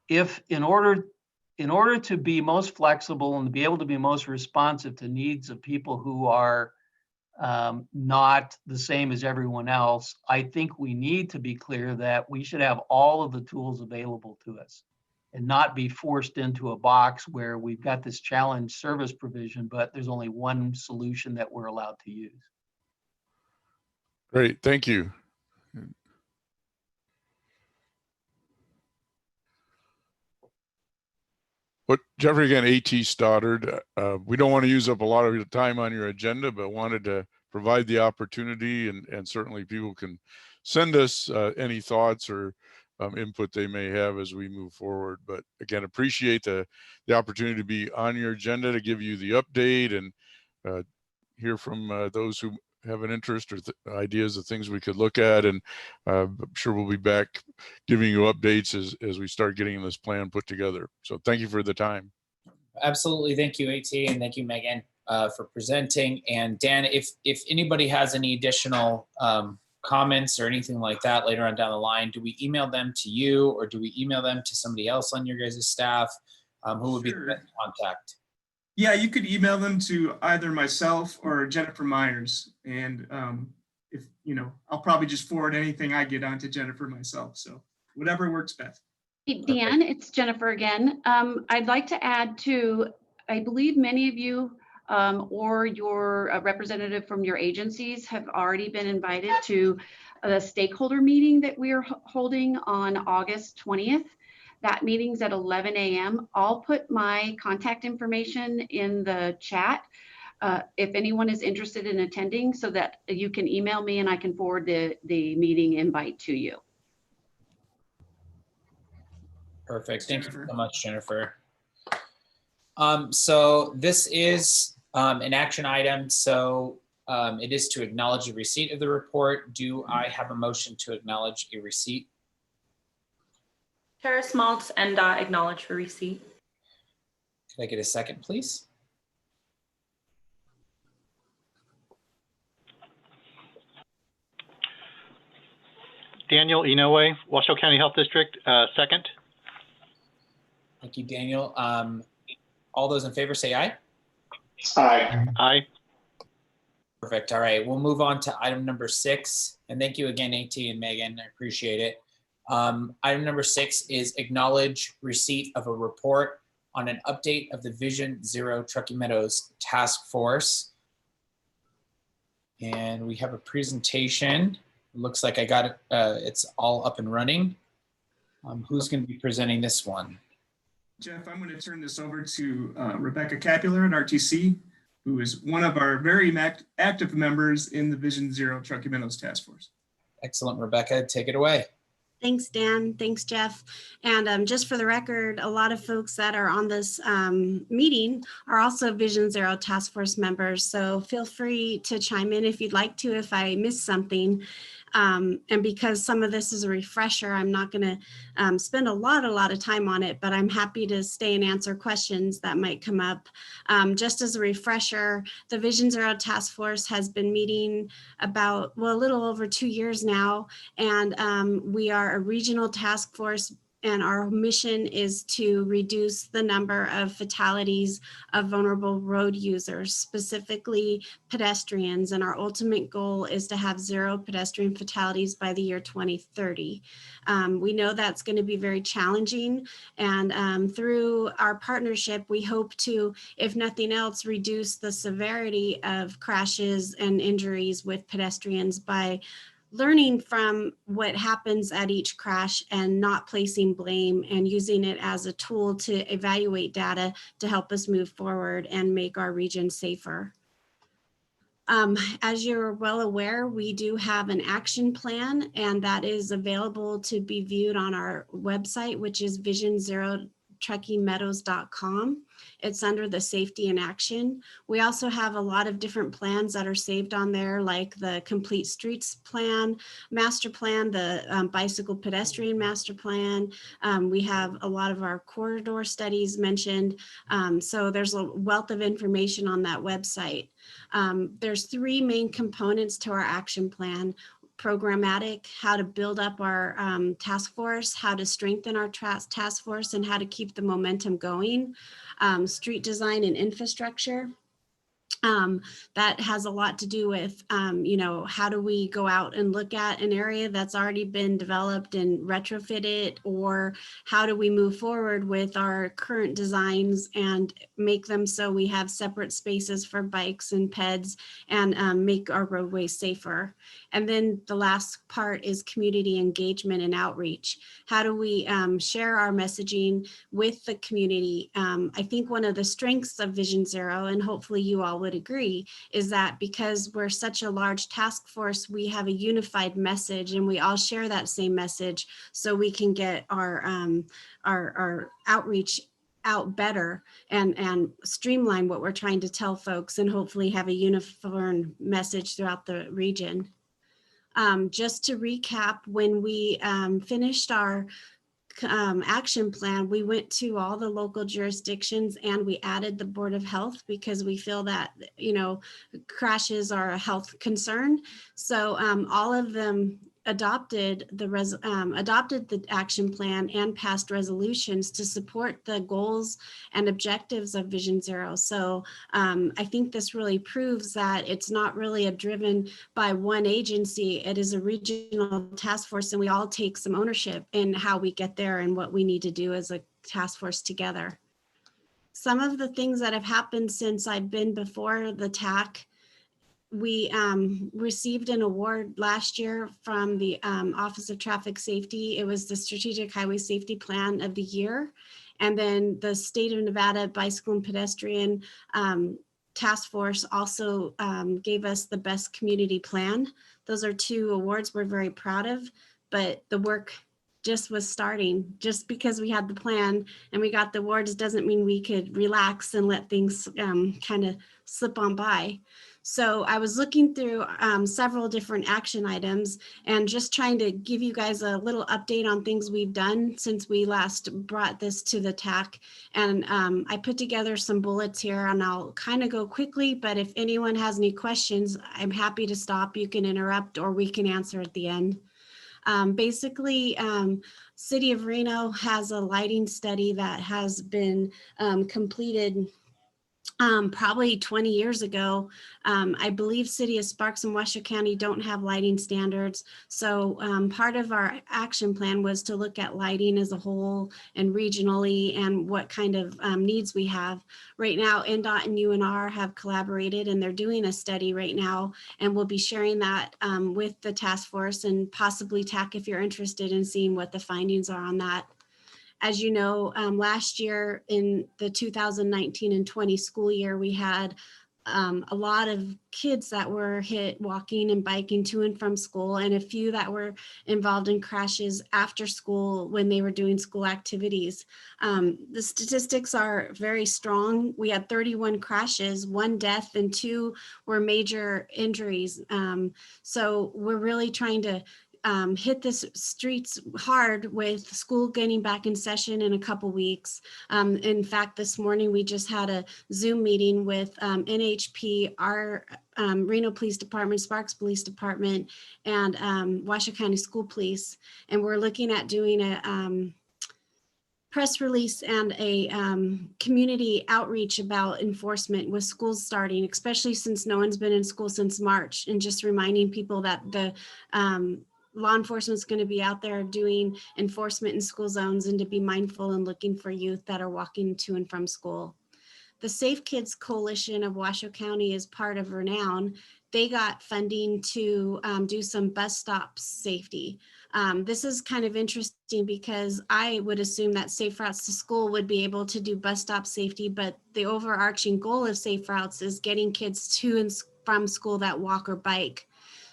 if in order to be most flexible and to be able to be most responsive to needs of people who are not the same as everyone else, I think we need to be clear that we should have all of the tools available to us and not be forced into a box where we've got this challenge service provision, but there's only one solution that we're allowed to use. Great, thank you. But Jeffrey, again, AT Stoddard, we don't want to use up a lot of your time on your agenda, but wanted to provide the opportunity, and certainly people can send us any thoughts or input they may have as we move forward. But again, appreciate the opportunity to be on your agenda to give you the update and hear from those who have an interest or ideas of things we could look at. And I'm sure we'll be back giving you updates as we start getting this plan put together. So thank you for the time. Absolutely. Thank you, AT, and thank you, Megan, for presenting. And Dan, if anybody has any additional comments or anything like that later on down the line, do we email them to you, or do we email them to somebody else on your guys' staff? Who would be the best contact? Yeah, you could email them to either myself or Jennifer Myers. And if, I'll probably just forward anything I get on to Jennifer myself. So whatever works best. Hey, Dan, it's Jennifer again. I'd like to add to, I believe many of you or your representative from your agencies have already been invited to the stakeholder meeting that we are holding on August 20th. That meeting's at 11 a.m. I'll put my contact information in the chat if anyone is interested in attending, so that you can email me and I can forward the meeting invite to you. Perfect. Thank you so much, Jennifer. So this is an action item. So it is to acknowledge the receipt of the report. Do I have a motion to acknowledge a receipt? Terrace Maltz, NDOT, acknowledge for receipt. Could I get a second, please? Daniel Inoue, Washoe County Health District, second. Thank you, Daniel. All those in favor say aye. Aye. Aye. Perfect. All right, we'll move on to item number 6. And thank you again, AT and Megan. I appreciate it. Item number 6 is acknowledge receipt of a report on an update of the Vision Zero Truckee Meadows Task Force. And we have a presentation. It looks like I got it. It's all up and running. Who's going to be presenting this one? Jeff, I'm going to turn this over to Rebecca Capular at RTC, who is one of our very active members in the Vision Zero Truckee Meadows Task Force. Excellent, Rebecca. Take it away. Thanks, Dan. Thanks, Jeff. And just for the record, a lot of folks that are on this meeting are also Vision Zero Task Force members. So feel free to chime in if you'd like to, if I missed something. And because some of this is a refresher, I'm not going to spend a lot of time on it, but I'm happy to stay and answer questions that might come up. Just as a refresher, the Vision Zero Task Force has been meeting about, well, a little over 2 years now, and we are a regional task force, and our mission is to reduce the number of fatalities of vulnerable road users, specifically pedestrians. And our ultimate goal is to have 0 pedestrian fatalities by the year 2030. We know that's going to be very challenging. And through our partnership, we hope to, if nothing else, reduce the severity of crashes and injuries with pedestrians by learning from what happens at each crash and not placing blame, and using it as a tool to evaluate data to help us move forward and make our region safer. As you're well aware, we do have an action plan, and that is available to be viewed on our website, which is visionzerotruckeemeadows.com. It's under the safety in action. We also have a lot of different plans that are saved on there, like the Complete Streets Plan, Master Plan, the Bicycle Pedestrian Master Plan. We have a lot of our corridor studies mentioned. So there's a wealth of information on that website. There's 3 main components to our action plan: programmatic, how to build up our task force, how to strengthen our task force, and how to keep the momentum going; street design and infrastructure. That has a lot to do with, how do we go out and look at an area that's already been developed and retrofit it, or how do we move forward with our current designs and make them so we have separate spaces for bikes and peds and make our roadways safer. And then the last part is community engagement and outreach. How do we share our messaging with the community? I think one of the strengths of Vision Zero, and hopefully you all would agree, is that because we're such a large task force, we have a unified message and we all share that same message, so we can get our outreach out better and streamline what we're trying to tell folks, and hopefully have a uniform message throughout the region. Just to recap, when we finished our action plan, we went to all the local jurisdictions and we added the Board of Health, because we feel that, crashes are a health concern. So all of them adopted the action plan and passed resolutions to support the goals and objectives of Vision Zero. So I think this really proves that it's not really driven by one agency. It is a regional task force, and we all take some ownership in how we get there and what we need to do as a task force together. Some of the things that have happened since I've been before the TAC: we received an award last year from the Office of Traffic Safety. It was the Strategic Highway Safety Plan of the Year. And then the State of Nevada Bicycle and Pedestrian Task Force also gave us the Best Community Plan. Those are two awards we're very proud of, but the work just was starting. Just because we had the plan and we got the awards doesn't mean we could relax and let things kind of slip on by. So I was looking through several different action items and just trying to give you guys a little update on things we've done since we last brought this to the TAC. And I put together some bullets here, and I'll kind of go quickly, but if anyone has any questions, I'm happy to stop. You can interrupt or we can answer at the end. Basically, City of Reno has a lighting study that has been completed probably 20 years ago. I believe City of Sparks and Washoe County don't have lighting standards. So part of our action plan was to look at lighting as a whole and regionally and what kind of needs we have. Right now, NDOT and UNR have collaborated and they're doing a study right now, and we'll be sharing that with the task force and possibly TAC if you're interested in seeing what the findings are on that. As you know, last year in the 2019 and 20 school year, we had a lot of kids that were hit walking and biking to and from school, and a few that were involved in crashes after school when they were doing school activities. The statistics are very strong. We had 31 crashes, 1 death, and 2 were major injuries. So we're really trying to hit the streets hard with school getting back in session in a couple weeks. In fact, this morning we just had a Zoom meeting with NHP, our Reno Police Department, Sparks Police Department, and Washoe County School Police. And we're looking at doing a press release and a community outreach about enforcement with schools starting, especially since no one's been in school since March, and just reminding people that the law enforcement is going to be out there doing enforcement in school zones and to be mindful and looking for youth that are walking to and from school. The Safe Kids Coalition of Washoe County is part of Renown. They got funding to do some bus stop safety. This is kind of interesting because I would assume that Safe Routes to School would be able to do bus stop safety, but the overarching goal of Safe Routes is getting kids to and from school that walk or bike,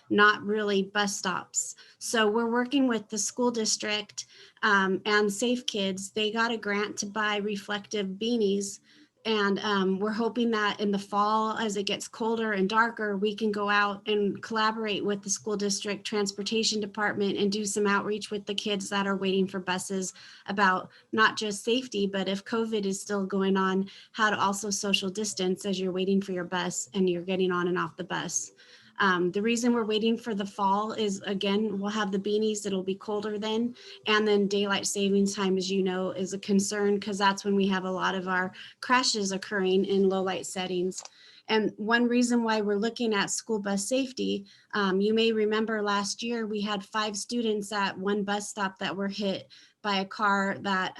not really bus stops. So we're working with the school district and Safe Kids. They got a grant to buy reflective beanies. And we're hoping that in the fall, as it gets colder and darker, we can go out and collaborate with the school district transportation department and do some outreach with the kids that are waiting for buses about not just safety, but if COVID is still going on, how to also social distance as you're waiting for your bus and you're getting on and off the bus. The reason we're waiting for the fall is, again, we'll have the beanies, it'll be colder then. And then daylight savings time, as you know, is a concern because that's when we have a lot of our crashes occurring in low light settings. And one reason why we're looking at school bus safety, you may remember last year we had 5 students at one bus stop that were hit by a car that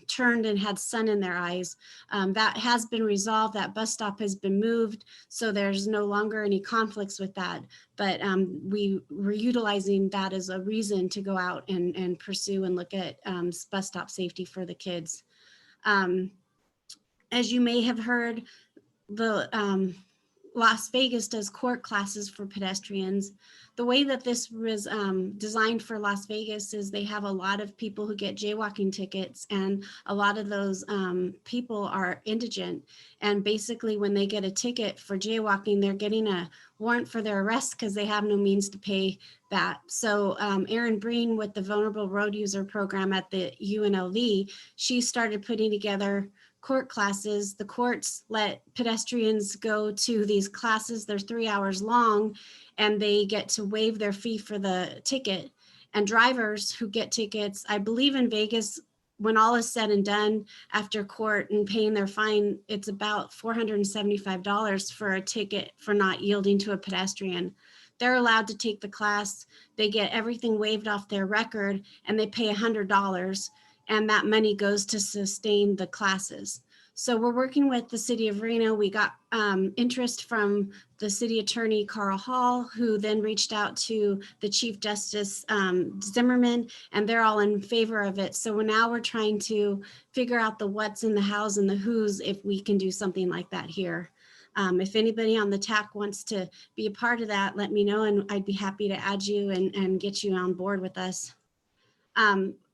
turned and had sun in their eyes. That has been resolved. That bus stop has been moved, so there's no longer any conflicts with that. But we were utilizing that as a reason to go out and pursue and look at bus stop safety for the kids. As you may have heard, the Las Vegas does court classes for pedestrians. The way that this was designed for Las Vegas is they have a lot of people who get jaywalking tickets, and a lot of those people are indigent. And basically when they get a ticket for jaywalking, they're getting a warrant for their arrest because they have no means to pay that. So Erin Breen with the Vulnerable Road User Program at the UNLV, she started putting together court classes. The courts let pedestrians go to these classes. They're 3 hours long, and they get to waive their fee for the ticket. And drivers who get tickets, I believe in Vegas, when all is said and done after court and paying their fine, it's about $475 for a ticket for not yielding to a pedestrian. They're allowed to take the class. They get everything waived off their record, and they pay $100. And that money goes to sustain the classes. So we're working with the city of Reno. We got interest from the city attorney, Carl Hall, who then reached out to the Chief Justice Zimmerman, and they're all in favor of it. So now we're trying to figure out the what's and the how's and the who's if we can do something like that here. If anybody on the TAC wants to be a part of that, let me know, and I'd be happy to add you and get you on board with us.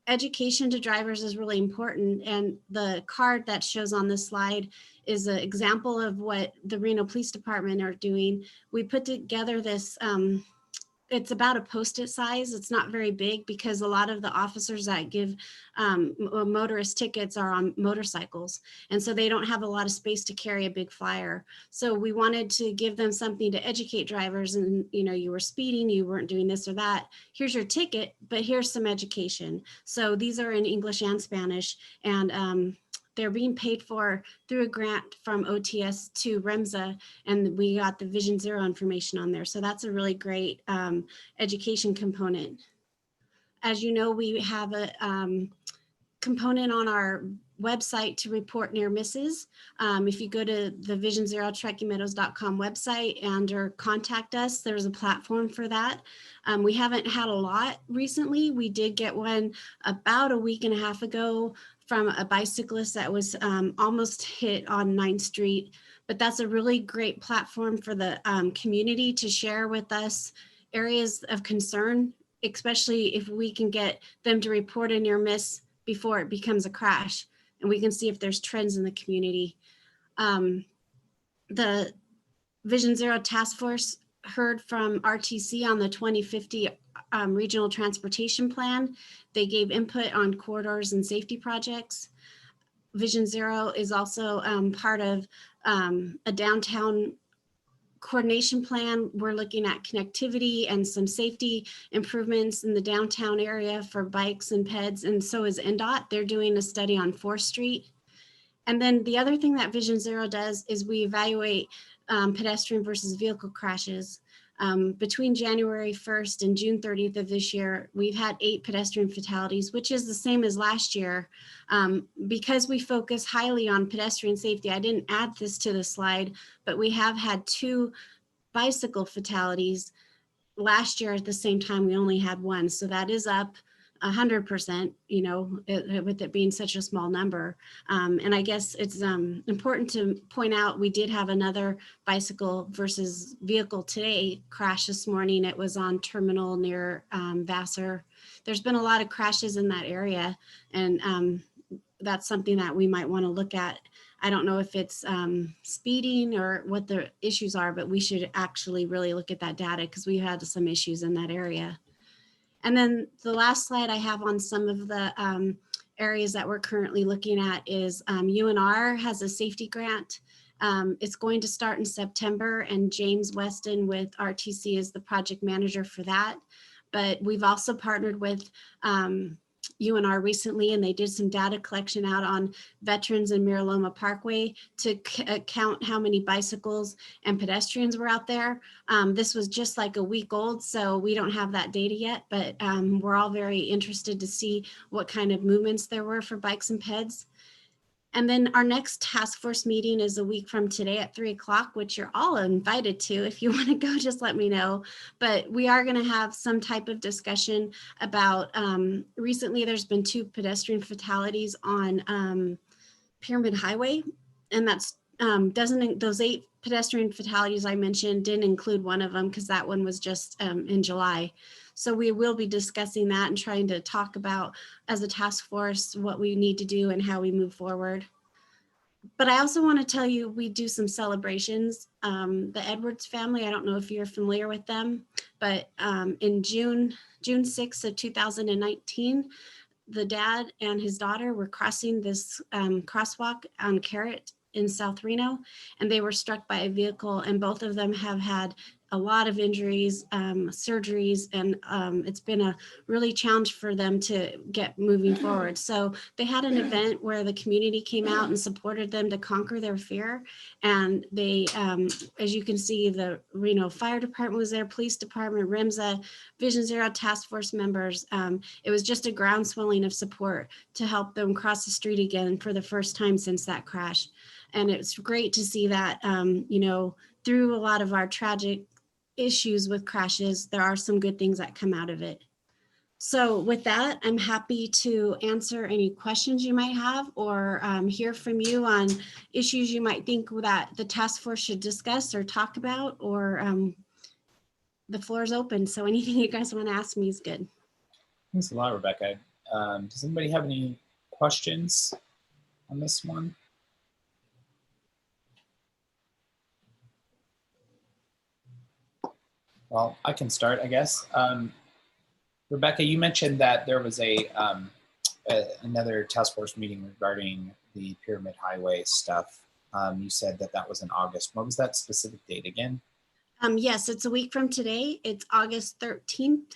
Education to drivers is really important, and the card that shows on this slide is an example of what the Reno Police Department are doing. We put together this, it's about a Post-it size. It's not very big because a lot of the officers that give motorist tickets are on motorcycles, and so they don't have a lot of space to carry a big flyer. So we wanted to give them something to educate drivers, and you were speeding, you weren't doing this or that. Here's your ticket, but here's some education. So these are in English and Spanish, and they're being paid for through a grant from OTS to REMSA, and we got the Vision Zero information on there. So that's a really great education component. As you know, we have a component on our website to report near misses. If you go to the visionzerotruckymeadows.com website and/or contact us, there's a platform for that. We haven't had a lot recently. We did get one about a week and a half ago from a bicyclist that was almost hit on 9th Street. But that's a really great platform for the community to share with us areas of concern, especially if we can get them to report a near miss before it becomes a crash, and we can see if there's trends in the community. The Vision Zero Task Force heard from RTC on the 2050 Regional Transportation Plan. They gave input on corridors and safety projects. Vision Zero is also part of a downtown coordination plan. We're looking at connectivity and some safety improvements in the downtown area for bikes and peds, and so is NDOT. They're doing a study on 4th Street. And then the other thing that Vision Zero does is we evaluate pedestrian versus vehicle crashes. Between January 1st and June 30th of this year, we've had 8 pedestrian fatalities, which is the same as last year. Because we focus highly on pedestrian safety, I didn't add this to the slide, but we have had 2 bicycle fatalities. Last year at the same time, we only had 1. So that is up 100%, with it being such a small number. And I guess it's important to point out, we did have another bicycle versus vehicle today crash this morning. It was on Terminal near Vassar. There's been a lot of crashes in that area, and that's something that we might want to look at. I don't know if it's speeding or what the issues are, but we should actually really look at that data because we had some issues in that area. And then the last slide I have on some of the areas that we're currently looking at is UNR has a safety grant. It's going to start in September, and James Weston with RTC is the project manager for that. But we've also partnered with UNR recently, and they did some data collection out on Veterans and Miraloma Parkway to count how many bicycles and pedestrians were out there. This was just like a week old, so we don't have that data yet, but we're all very interested to see what kind of movements there were for bikes and peds. And then our next task force meeting is a week from today at 3 o'clock, which you're all invited to. If you want to go, just let me know. But we are going to have some type of discussion about, recently there's been 2 pedestrian fatalities on Pyramid Highway. And that's those 8 pedestrian fatalities I mentioned didn't include one of them because that one was just in July. So we will be discussing that and trying to talk about as a task force what we need to do and how we move forward. But I also want to tell you, we do some celebrations. The Edwards family, I don't know if you're familiar with them, but in June 6th of 2019, the dad and his daughter were crossing this crosswalk on Carrot in South Reno, and they were struck by a vehicle, and both of them have had a lot of injuries, surgeries, and it's been a really challenge for them to get moving forward. So they had an event where the community came out and supported them to conquer their fear. And they, as you can see, the Reno Fire Department was there, Police Department, RIMSA, Vision Zero Task Force members. It was just a groundswelling of support to help them cross the street again for the first time since that crash. And it's great to see that, you know, through a lot of our tragic issues with crashes, there are some good things that come out of it. So with that, I'm happy to answer any questions you might have or hear from you on issues you might think that the task force should discuss or talk about, or the floor is open. So anything you guys want to ask me is good. Thanks a lot, Rebecca. Does anybody have any questions on this one? Well, I can start, I guess. Rebecca, you mentioned that there was another task force meeting regarding the Pyramid Highway stuff. You said that that was in August. What was that specific date again? Yes, it's a week from today. It's August 13th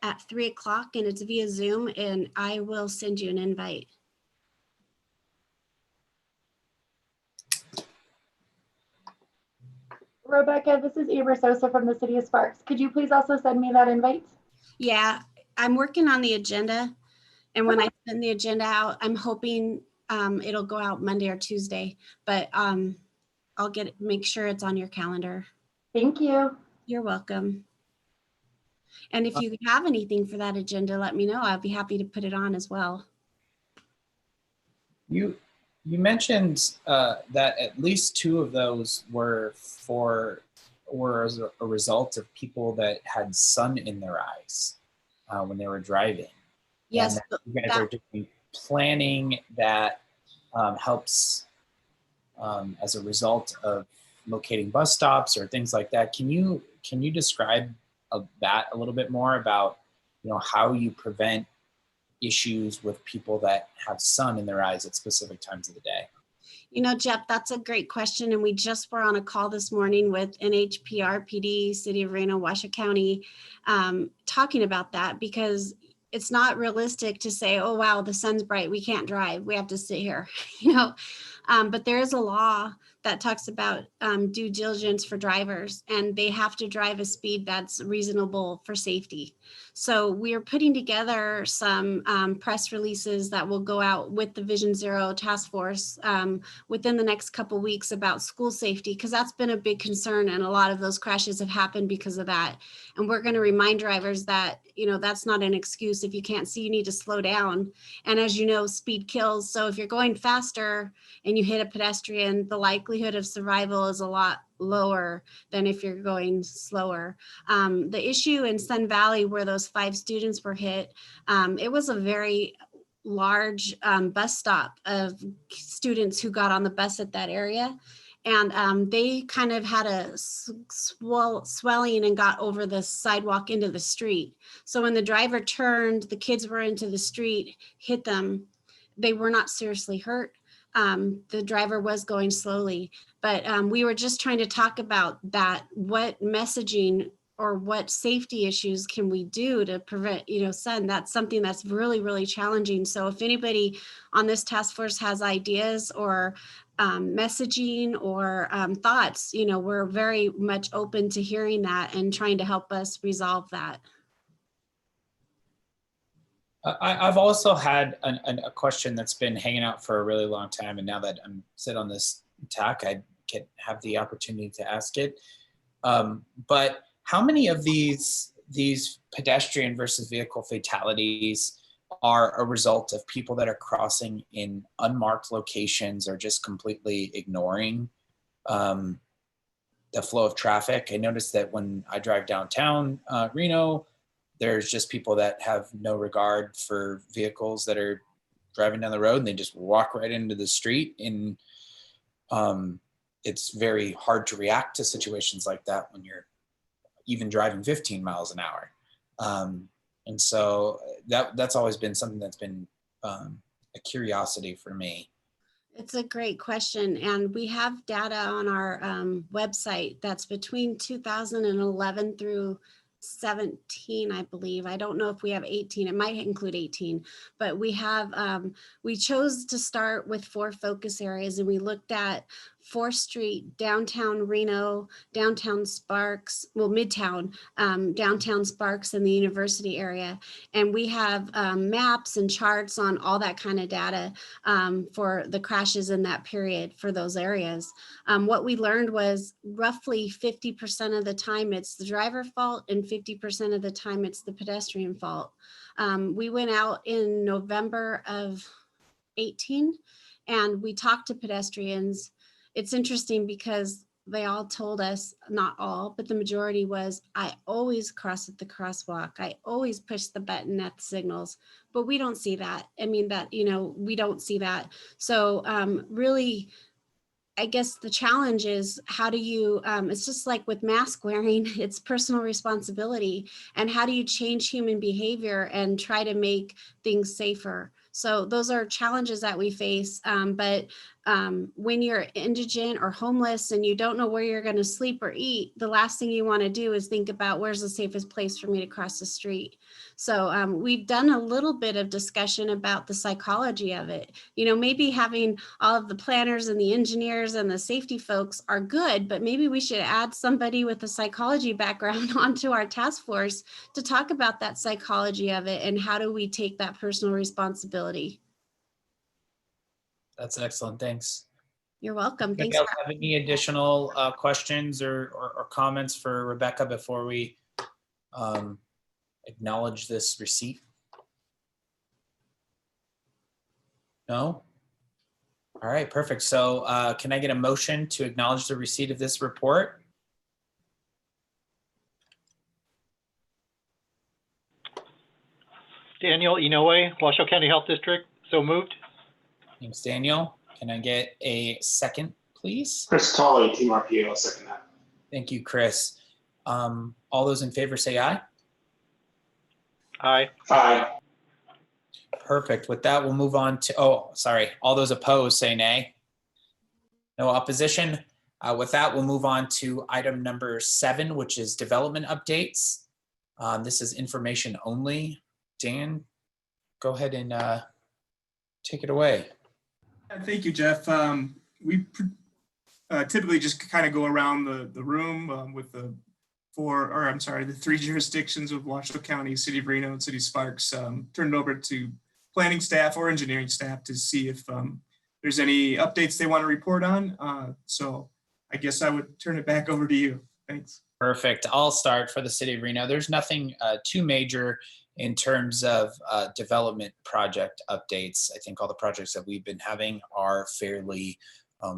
at 3 o'clock, and it's via Zoom, and I will send you an invite. Rebecca, this is Amber Sosa from the City of Sparks. Could you please also send me that invite? Yeah, I'm working on the agenda. And when I send the agenda out, I'm hoping it'll go out Monday or Tuesday, but I'll make sure it's on your calendar. Thank you. You're welcome. And if you have anything for that agenda, let me know. I'll be happy to put it on as well. You mentioned that at least 2 of those were as a result of people that had sun in their eyes when they were driving. Yes. And you guys are doing planning that helps as a result of locating bus stops or things like that. Can you describe that a little bit more about, you know, how you prevent issues with people that have sun in their eyes at specific times of the day? You know, Jeff, that's a great question. And we just were on a call this morning with NHPRPD, City of Reno, Washoe County, talking about that, because it's not realistic to say, oh, wow, the sun's bright, we can't drive, we have to sit here, you know. But there is a law that talks about due diligence for drivers, and they have to drive a speed that's reasonable for safety. So we are putting together some press releases that will go out with the Vision Zero Task Force within the next couple weeks about school safety, because that's been a big concern, and a lot of those crashes have happened because of that. And we're going to remind drivers that, you know, that's not an excuse. If you can't see, you need to slow down. And as you know, speed kills. So if you're going faster and you hit a pedestrian, the likelihood of survival is a lot lower than if you're going slower. The issue in Sun Valley where those 5 students were hit, it was a very large bus stop of students who got on the bus at that area. And they kind of had a swelling and got over the sidewalk into the street. So when the driver turned, the kids were into the street, hit them. They were not seriously hurt. The driver was going slowly, but we were just trying to talk about that, what messaging or what safety issues can we do to prevent, send? That's something that's really, really challenging. So if anybody on this task force has ideas or messaging or thoughts, we're very much open to hearing that and trying to help us resolve that. I've also had a question that's been hanging out for a really long time, and now that I'm sit on this TAC, I can have the opportunity to ask it. But how many of these pedestrian versus vehicle fatalities are a result of people that are crossing in unmarked locations or just completely ignoring the flow of traffic? I noticed that when I drive downtown Reno, there's just people that have no regard for vehicles that are driving down the road, and they just walk right into the street. And it's very hard to react to situations like that when you're even driving 15 miles an hour. And so that's always been something that's been a curiosity for me. It's a great question. And we have data on our website that's between 2011 through 17, I believe. I don't know if we have 18. It might include 18, but we have, we chose to start with 4 focus areas, and we looked at 4th Street, downtown Reno, downtown Sparks, well, Midtown, downtown Sparks, and the university area. And we have maps and charts on all that kind of data for the crashes in that period for those areas. What we learned was roughly 50% of the time it's the driver fault, and 50% of the time it's the pedestrian fault. We went out in November of 18 and we talked to pedestrians. It's interesting because they all told us, not all, but the majority was, I always cross at the crosswalk. I always push the button at the signals, but we don't see that. I mean, we don't see that. So really, I guess the challenge is how do you, it's just like with mask wearing, it's personal responsibility. And how do you change human behavior and try to make things safer? So those are challenges that we face. But when you're indigent or homeless and you don't know where you're going to sleep or eat, the last thing you want to do is think about where's the safest place for me to cross the street. So we've done a little bit of discussion about the psychology of it. Maybe having all of the planners and the engineers and the safety folks are good, but maybe we should add somebody with a psychology background onto our task force to talk about that psychology of it and how do we take that personal responsibility. That's excellent. Thanks. You're welcome. Anybody Thanks. else have any additional questions or comments for Rebecca before we acknowledge this receipt? No? All right, perfect. So can I get a motion to acknowledge the receipt of this report? Daniel Inoue, Washoe County Health District, so moved. Thanks, Daniel. Can I get a second, please? Chris Tolley, Team RPA, I'll second that. Thank you, Chris. All those in favor say aye. Aye. Aye. Perfect. With that, we'll move on to, all those opposed say nay. No opposition. With that, we'll move on to item number 7, which is development updates. This is information only. Dan, go ahead and take it away. Thank you, Jeff. We typically just kind of go around the room with the 3 jurisdictions of Washoe County, City of Reno, and City of Sparks. Turn it over to planning staff or engineering staff to see if there's any updates they want to report on. So I guess I would turn it back over to you. Thanks. Perfect. I'll start for the City of Reno. There's nothing too major in terms of development project updates. I think all the projects that we've been having are fairly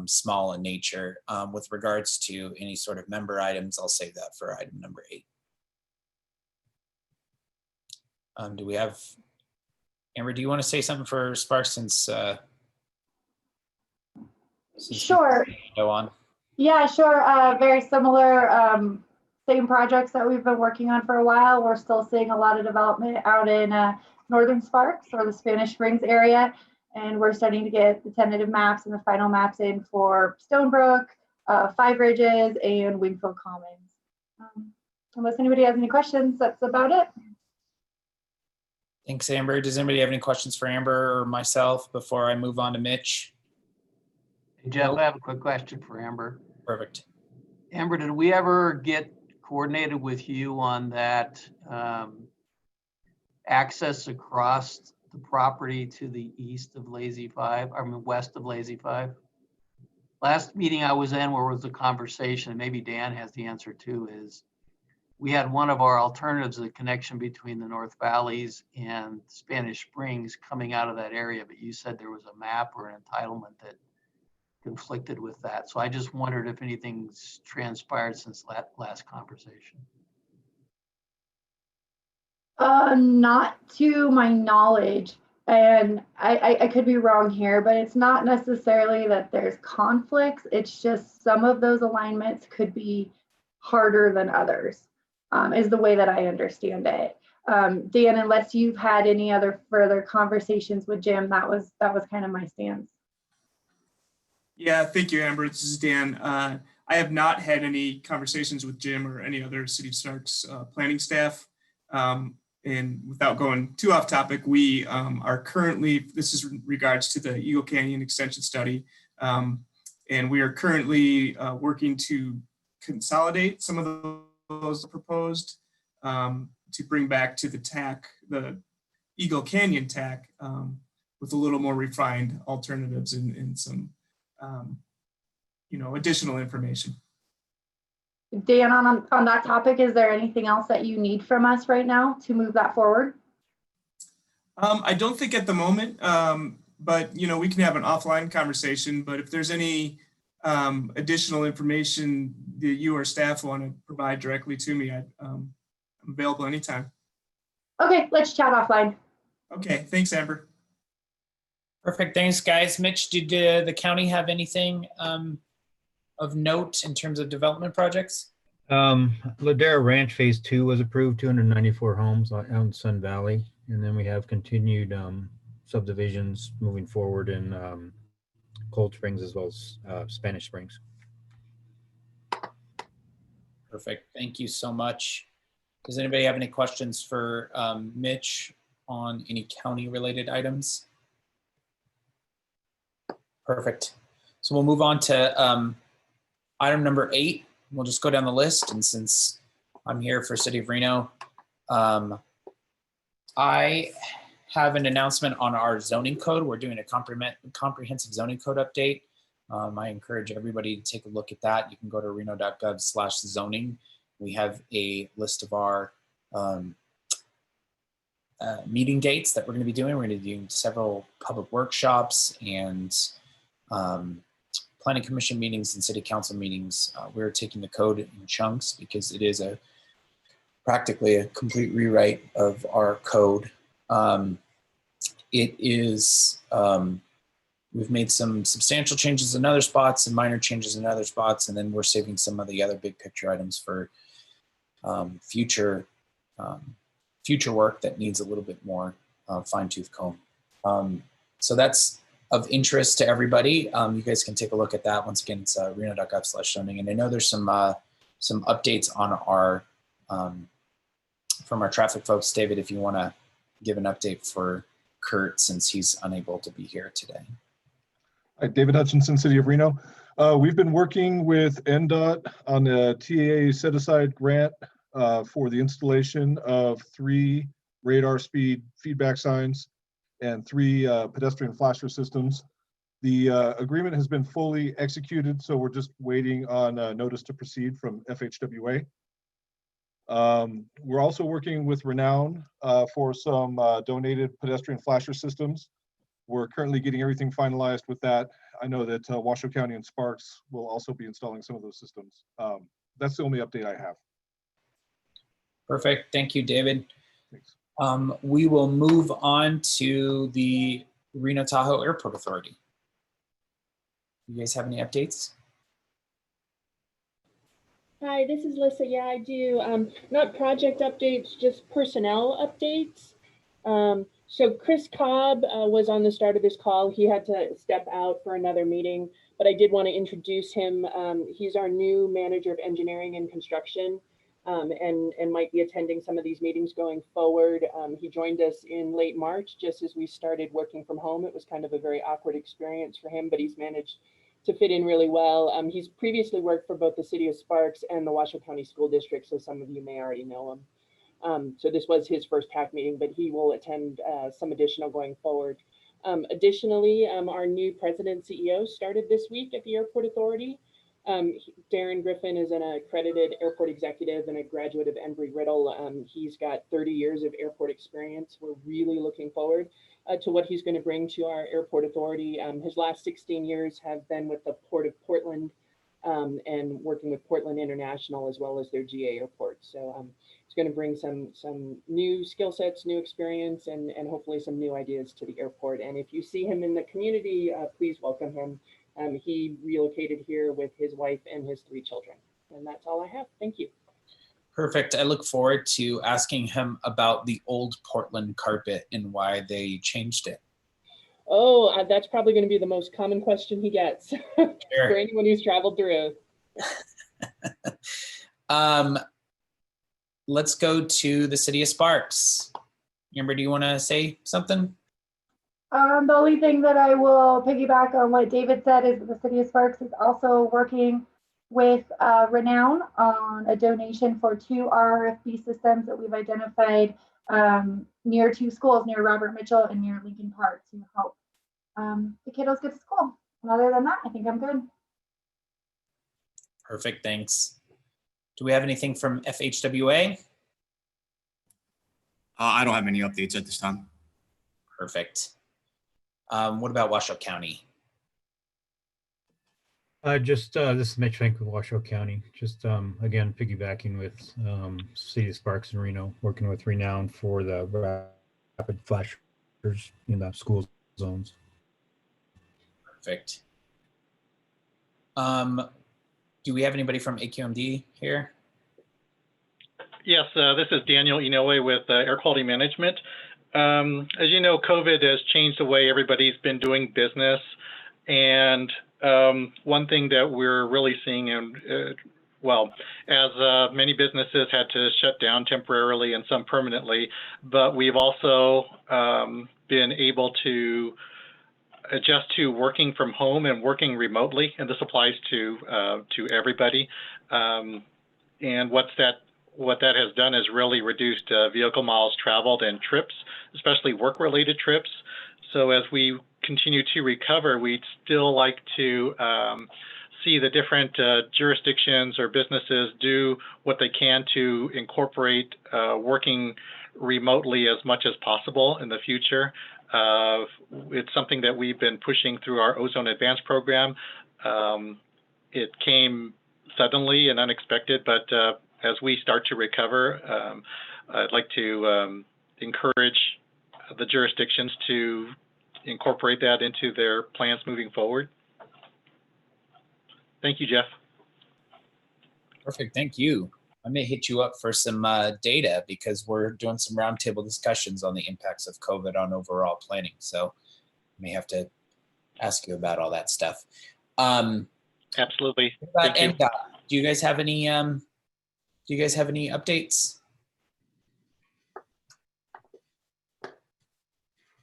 small in nature. With regards to any sort of member items, I'll save that for item number 8. Do we have, Amber, do you want to say something for Sparks since Sure. Go on. Yeah, sure. Very similar, same projects that we've been working on for a while. We're still seeing a lot of development out in Northern Sparks or the Spanish Springs area. And we're starting to get the tentative maps and the final maps in for Stonebrook, Five Ridges, and Wingfield Commons. Unless anybody has any questions, that's about it. Thanks, Amber. Does anybody have any questions for Amber or myself before I move on to Mitch? Hey, Jeff, I have a quick question for Amber. Perfect. Amber, did we ever get coordinated with you on that access across the property to the east of Lazy Five, west of Lazy Five? Last meeting I was in, where was the conversation, and maybe Dan has the answer too, is we had one of our alternatives, the connection between the North Valleys and Spanish Springs coming out of that area, but you said there was a map or an entitlement that conflicted with that. So I just wondered if anything's transpired since that last conversation. Not to my knowledge, and I could be wrong here, but it's not necessarily that there's conflicts. It's just some of those alignments could be harder than others, is the way that I understand it. Dan, unless you've had any other further conversations with Jim, that was kind of my stance. Yeah, thank you, Amber. This is Dan. I have not had any conversations with Jim or any other City of Stark's planning staff. And without going too off topic, we are currently, this is in regards to the Eagle Canyon extension study, and we are currently working to consolidate some of those proposed to bring back to the TAC, the Eagle Canyon TAC, with a little more refined alternatives and some additional information. Dan, on that topic, is there anything else that you need from us right now to move that forward? I don't think at the moment, but we can have an offline conversation. But if there's any additional information that you or staff want to provide directly to me, I'm available anytime. Okay, let's chat offline. Okay, thanks, Amber. Perfect. Thanks, guys. Mitch, did the county have anything of note in terms of development projects? Ladera Ranch Phase 2 was approved, 294 homes out in Sun Valley. And then we have continued subdivisions moving forward in Cold Springs as well as Spanish Springs. Perfect. Thank you so much. Does anybody have any questions for Mitch on any county related items? Perfect. So we'll move on to item number 8. We'll just go down the list. And since I'm here for City of Reno, I have an announcement on our zoning code. We're doing a comprehensive zoning code update. I encourage everybody to take a look at that. You can go to reno.gov/zoning. We have a list of our meeting dates that we're going to be doing. We're going to be doing several public workshops and planning commission meetings and city council meetings. We're taking the code in chunks because it is practically a complete rewrite of our code. It is, we've made some substantial changes in other spots and minor changes in other spots, and then we're saving some of the other big picture items for future work that needs a little bit more fine-tooth comb. So that's of interest to everybody. You guys can take a look at that. Once again, it's reno.gov/zoning. And I know there's some updates on our from our traffic folks. David, if you want to give an update for Kurt, since he's unable to be here today. Hi, David Hutchinson, City of Reno. We've been working with NDOT on a TAA set-aside grant for the installation of 3 radar speed feedback signs and 3 pedestrian flasher systems. The agreement has been fully executed, so we're just waiting on notice to proceed from FHWA. We're also working with Renown for some donated pedestrian flasher systems. We're currently getting everything finalized with that. I know that Washoe County and Sparks will also be installing some of those systems. That's the only update I have. Perfect. Thank you, David. Thanks. We will move on to the Reno Tahoe Airport Authority. You guys have any updates? Hi, this is Lissa. Yeah, I do. Not project updates, just personnel updates. So Chris Cobb was on the start of this call. He had to step out for another meeting, but I did want to introduce him. He's our new manager of engineering and construction. and might be attending some of these meetings going forward. He joined us in late March, just as we started working from home. It was kind of a very awkward experience for him, but he's managed to fit in really well. He's previously worked for both the City of Sparks and the Washoe County School District, so some of you may already know him. So this was his first TAC meeting, but he will attend some additional going forward. Additionally, our new president CEO started this week at the Airport Authority. Darren Griffin is an accredited airport executive and a graduate of Embry-Riddle. He's got 30 years of airport experience. We're really looking forward to what he's going to bring to our airport authority. His last 16 years have been with the Port of Portland and working with Portland International as well as their GA airport. So it's going to bring some new skill sets, new experience, and hopefully some new ideas to the airport. And if you see him in the community, please welcome him. He relocated here with his wife and his 3 children. And that's all I have. Thank you. Perfect. I look forward to asking him about the old Portland carpet and why they changed it. Oh, that's probably going to be the most common question he gets Sure. for anyone who's traveled through. Let's go to the City of Sparks. Amber, do you want to say something? The only thing that I will piggyback on what David said is that the City of Sparks is also working with Renown on a donation for 2 RFP systems that we've identified near 2 schools, near Robert Mitchell and near Lincoln Park, to help the kiddos get to school. And other than that, I think I'm good. Perfect, thanks. Do we have anything from FHWA? I don't have any updates at this time. Perfect. What about Washoe County? This is Mitch Fink with Washoe County. Just again, piggybacking with City of Sparks and Reno, working with Renown for the rapid flashers in the school zones. Perfect. Do we have anybody from AQMD here? Yes, this is Daniel Inoue with Air Quality Management. As you know, COVID has changed the way everybody's been doing business. And one thing that we're really seeing, as many businesses had to shut down temporarily and some permanently, but we've also been able to adjust to working from home and working remotely, and this applies to everybody. And what that has done is really reduced vehicle miles traveled and trips, especially work-related trips. So as we continue to recover, we'd still like to see the different jurisdictions or businesses do what they can to incorporate working remotely as much as possible in the future. It's something that we've been pushing through our Ozone Advanced program. It came suddenly and unexpected, but as we start to recover, I'd like to encourage the jurisdictions to incorporate that into their plans moving forward. Thank you, Jeff. Perfect, thank you. I may hit you up for some data because we're doing some roundtable discussions on the impacts of COVID on overall planning. So I may have to ask you about all that stuff. Absolutely. Thank you. Do you guys have any updates?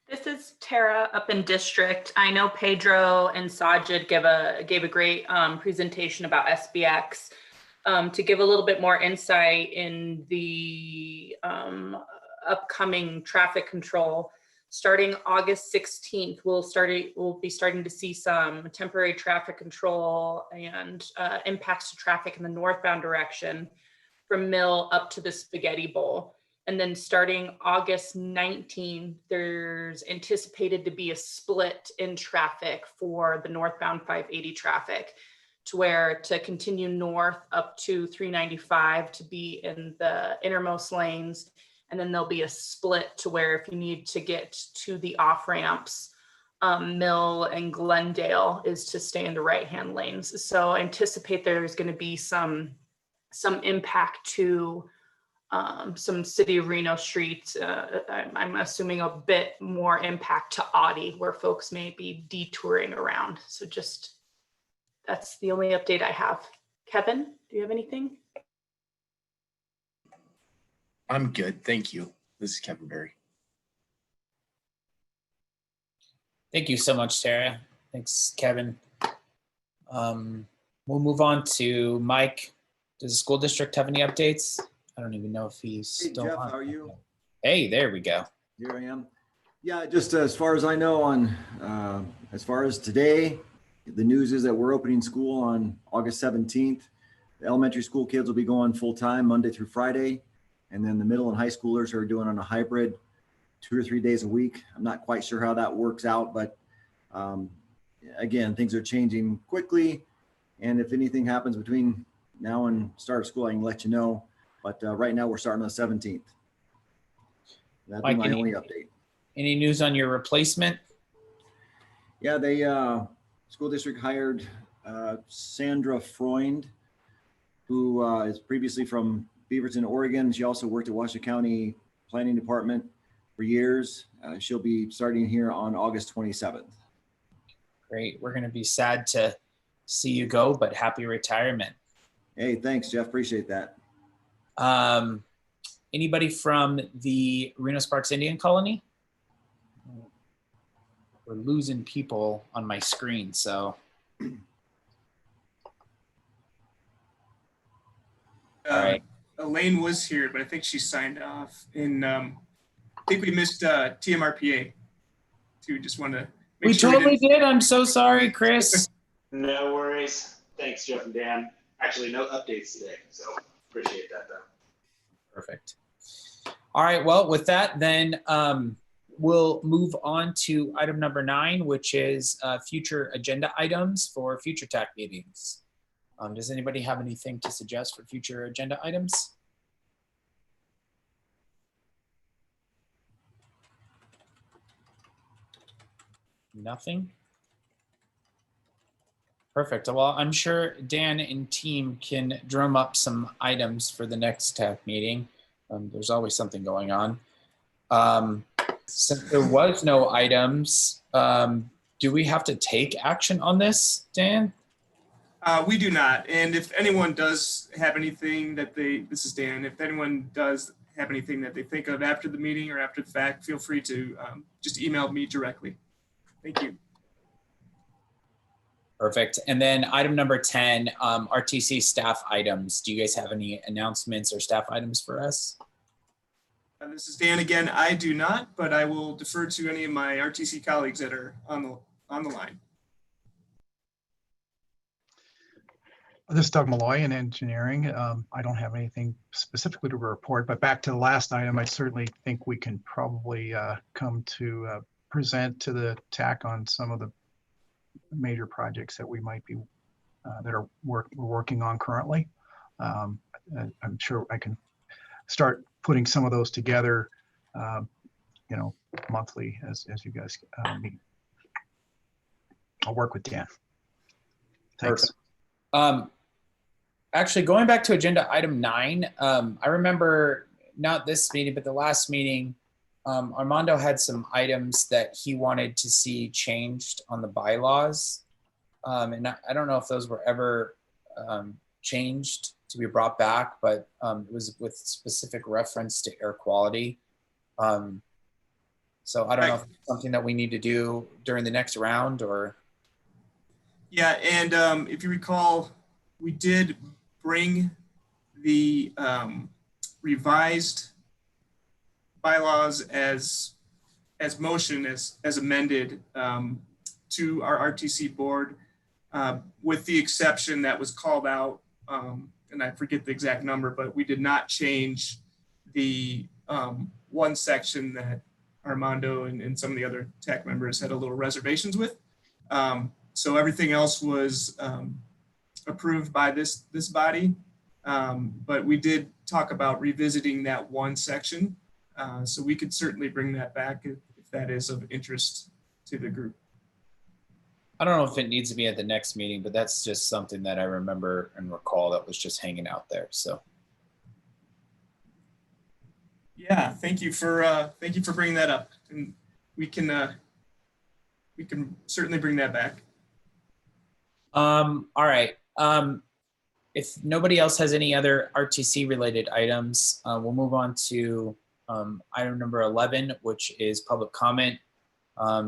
This is Tara up in district. I know Pedro and Sajid gave a great presentation about SBX. To give a little bit more insight in the upcoming traffic control, starting August 16th, we'll be starting to see some temporary traffic control and impacts to traffic in the northbound direction from Mill up to the Spaghetti Bowl. And then starting August 19th, there's anticipated to be a split in traffic for the northbound 580 traffic, to continue north up to 395 to be in the innermost lanes. And then there'll be a split to where if you need to get to the off ramps, Mill and Glendale is to stay in the right-hand lanes. So I anticipate there's going to be some impact to some City of Reno streets. I'm assuming a bit more impact to Audi, where folks may be detouring around. So that's the only update I have. Kevin, do you have anything? I'm good. Thank you. This is Kevin Berry. Thank you so much, Tara. Thanks, Kevin. We'll move on to Mike. Does the school district have any updates? I don't even know if he's Hey, still Jeff, on. how are you? Hey, there we go. Here I am. Yeah, just as far as I know on, as far as today, the news is that we're opening school on August 17th. The elementary school kids will be going full time Monday through Friday. And then the middle and high schoolers are doing on a hybrid 2 or 3 days a week. I'm not quite sure how that works out, but again, things are changing quickly. And if anything happens between now and start of school, I can let you know. But right now we're starting on the 17th. That'd be Mike, my only update. Any news on your replacement? Yeah, they school district hired Sandra Freund, who is previously from Beaverton, Oregon. She also worked at Washoe County Planning Department for years. She'll be starting here on August 27th. Great. We're going to be sad to see you go, but happy retirement. Hey, thanks, Jeff. Appreciate that. Anybody from the Reno Sparks Indian Colony? We're losing people on my screen, so. All right. Elaine was here, but I think she signed off. And I think we missed TMRPA too. Just want to make We sure totally did. I'm so sorry, Chris. No worries. Thanks, Jeff and Dan. Actually, no updates today, so appreciate that though. Perfect. All right, well, with that, then we'll move on to item number 9, which is future agenda items for future TAC meetings. Does anybody have anything to suggest for future agenda items? Nothing? Perfect. Well, I'm sure Dan and team can drum up some items for the next TAC meeting. There's always something going on. Since there was no items, do we have to take action on this, Dan? We do not. And if anyone does have anything that this is Dan, if anyone does have anything that they think of after the meeting or after the fact, feel free to just email me directly. Thank you. Perfect. And then item number 10, RTC staff items. Do you guys have any announcements or staff items for us? This is Dan again. I do not, but I will defer to any of my RTC colleagues that are on the line. This is Doug Malloy in engineering. I don't have anything specifically to report, but back to the last item, I certainly think we can probably come to present to the TAC on some of the major projects that we might be we're working on currently. I'm sure I can start putting some of those together, monthly as you guys meet. I'll work with Dan. Thanks. Perfect. Actually, going back to agenda item 9, I remember not this meeting, but the last meeting, Armando had some items that he wanted to see changed on the bylaws. And I don't know if those were ever changed to be brought back, but it was with specific reference to air quality. So I don't know if it's something that we need to do during the next round or. Yeah, and if you recall, we did bring the revised bylaws as motion, as amended to our RTC board, with the exception that was called out, and I forget the exact number, but we did not change the one section that Armando and some of the other TAC members had a little reservations with. So everything else was approved by this body, but we did talk about revisiting that one section. So we could certainly bring that back if that is of interest to the group. I don't know if it needs to be at the next meeting, but that's just something that I remember and recall that was just hanging out there. So. Yeah, thank you for bringing that up, and we can certainly bring that back. All right. if nobody else has any other RTC related items, we'll move on to item number 11, which is public comment.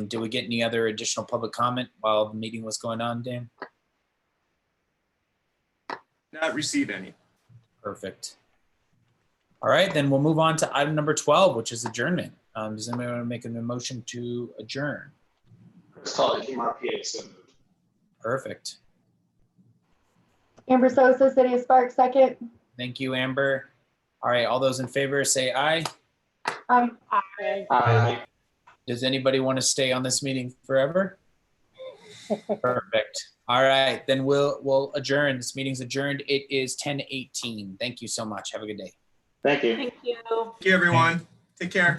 Did we get any other additional public comment while the meeting was going on, Dan? Not receive any. Perfect. All right, then we'll move on to item number 12, which is adjournment. Does anybody want to make a motion to adjourn? Chris Colley, Team RPA, so moved. Perfect. Amber Sosa, City of Sparks, second. Thank you, Amber. All right, all those in favor say aye. Aye. Aye. Does anybody want to stay on this meeting forever? Perfect. All right, then we'll adjourn. This meeting's adjourned. It is 10:18. Thank you so much. Have a good day. Thank you. Thank you. Thank you, everyone. Take care.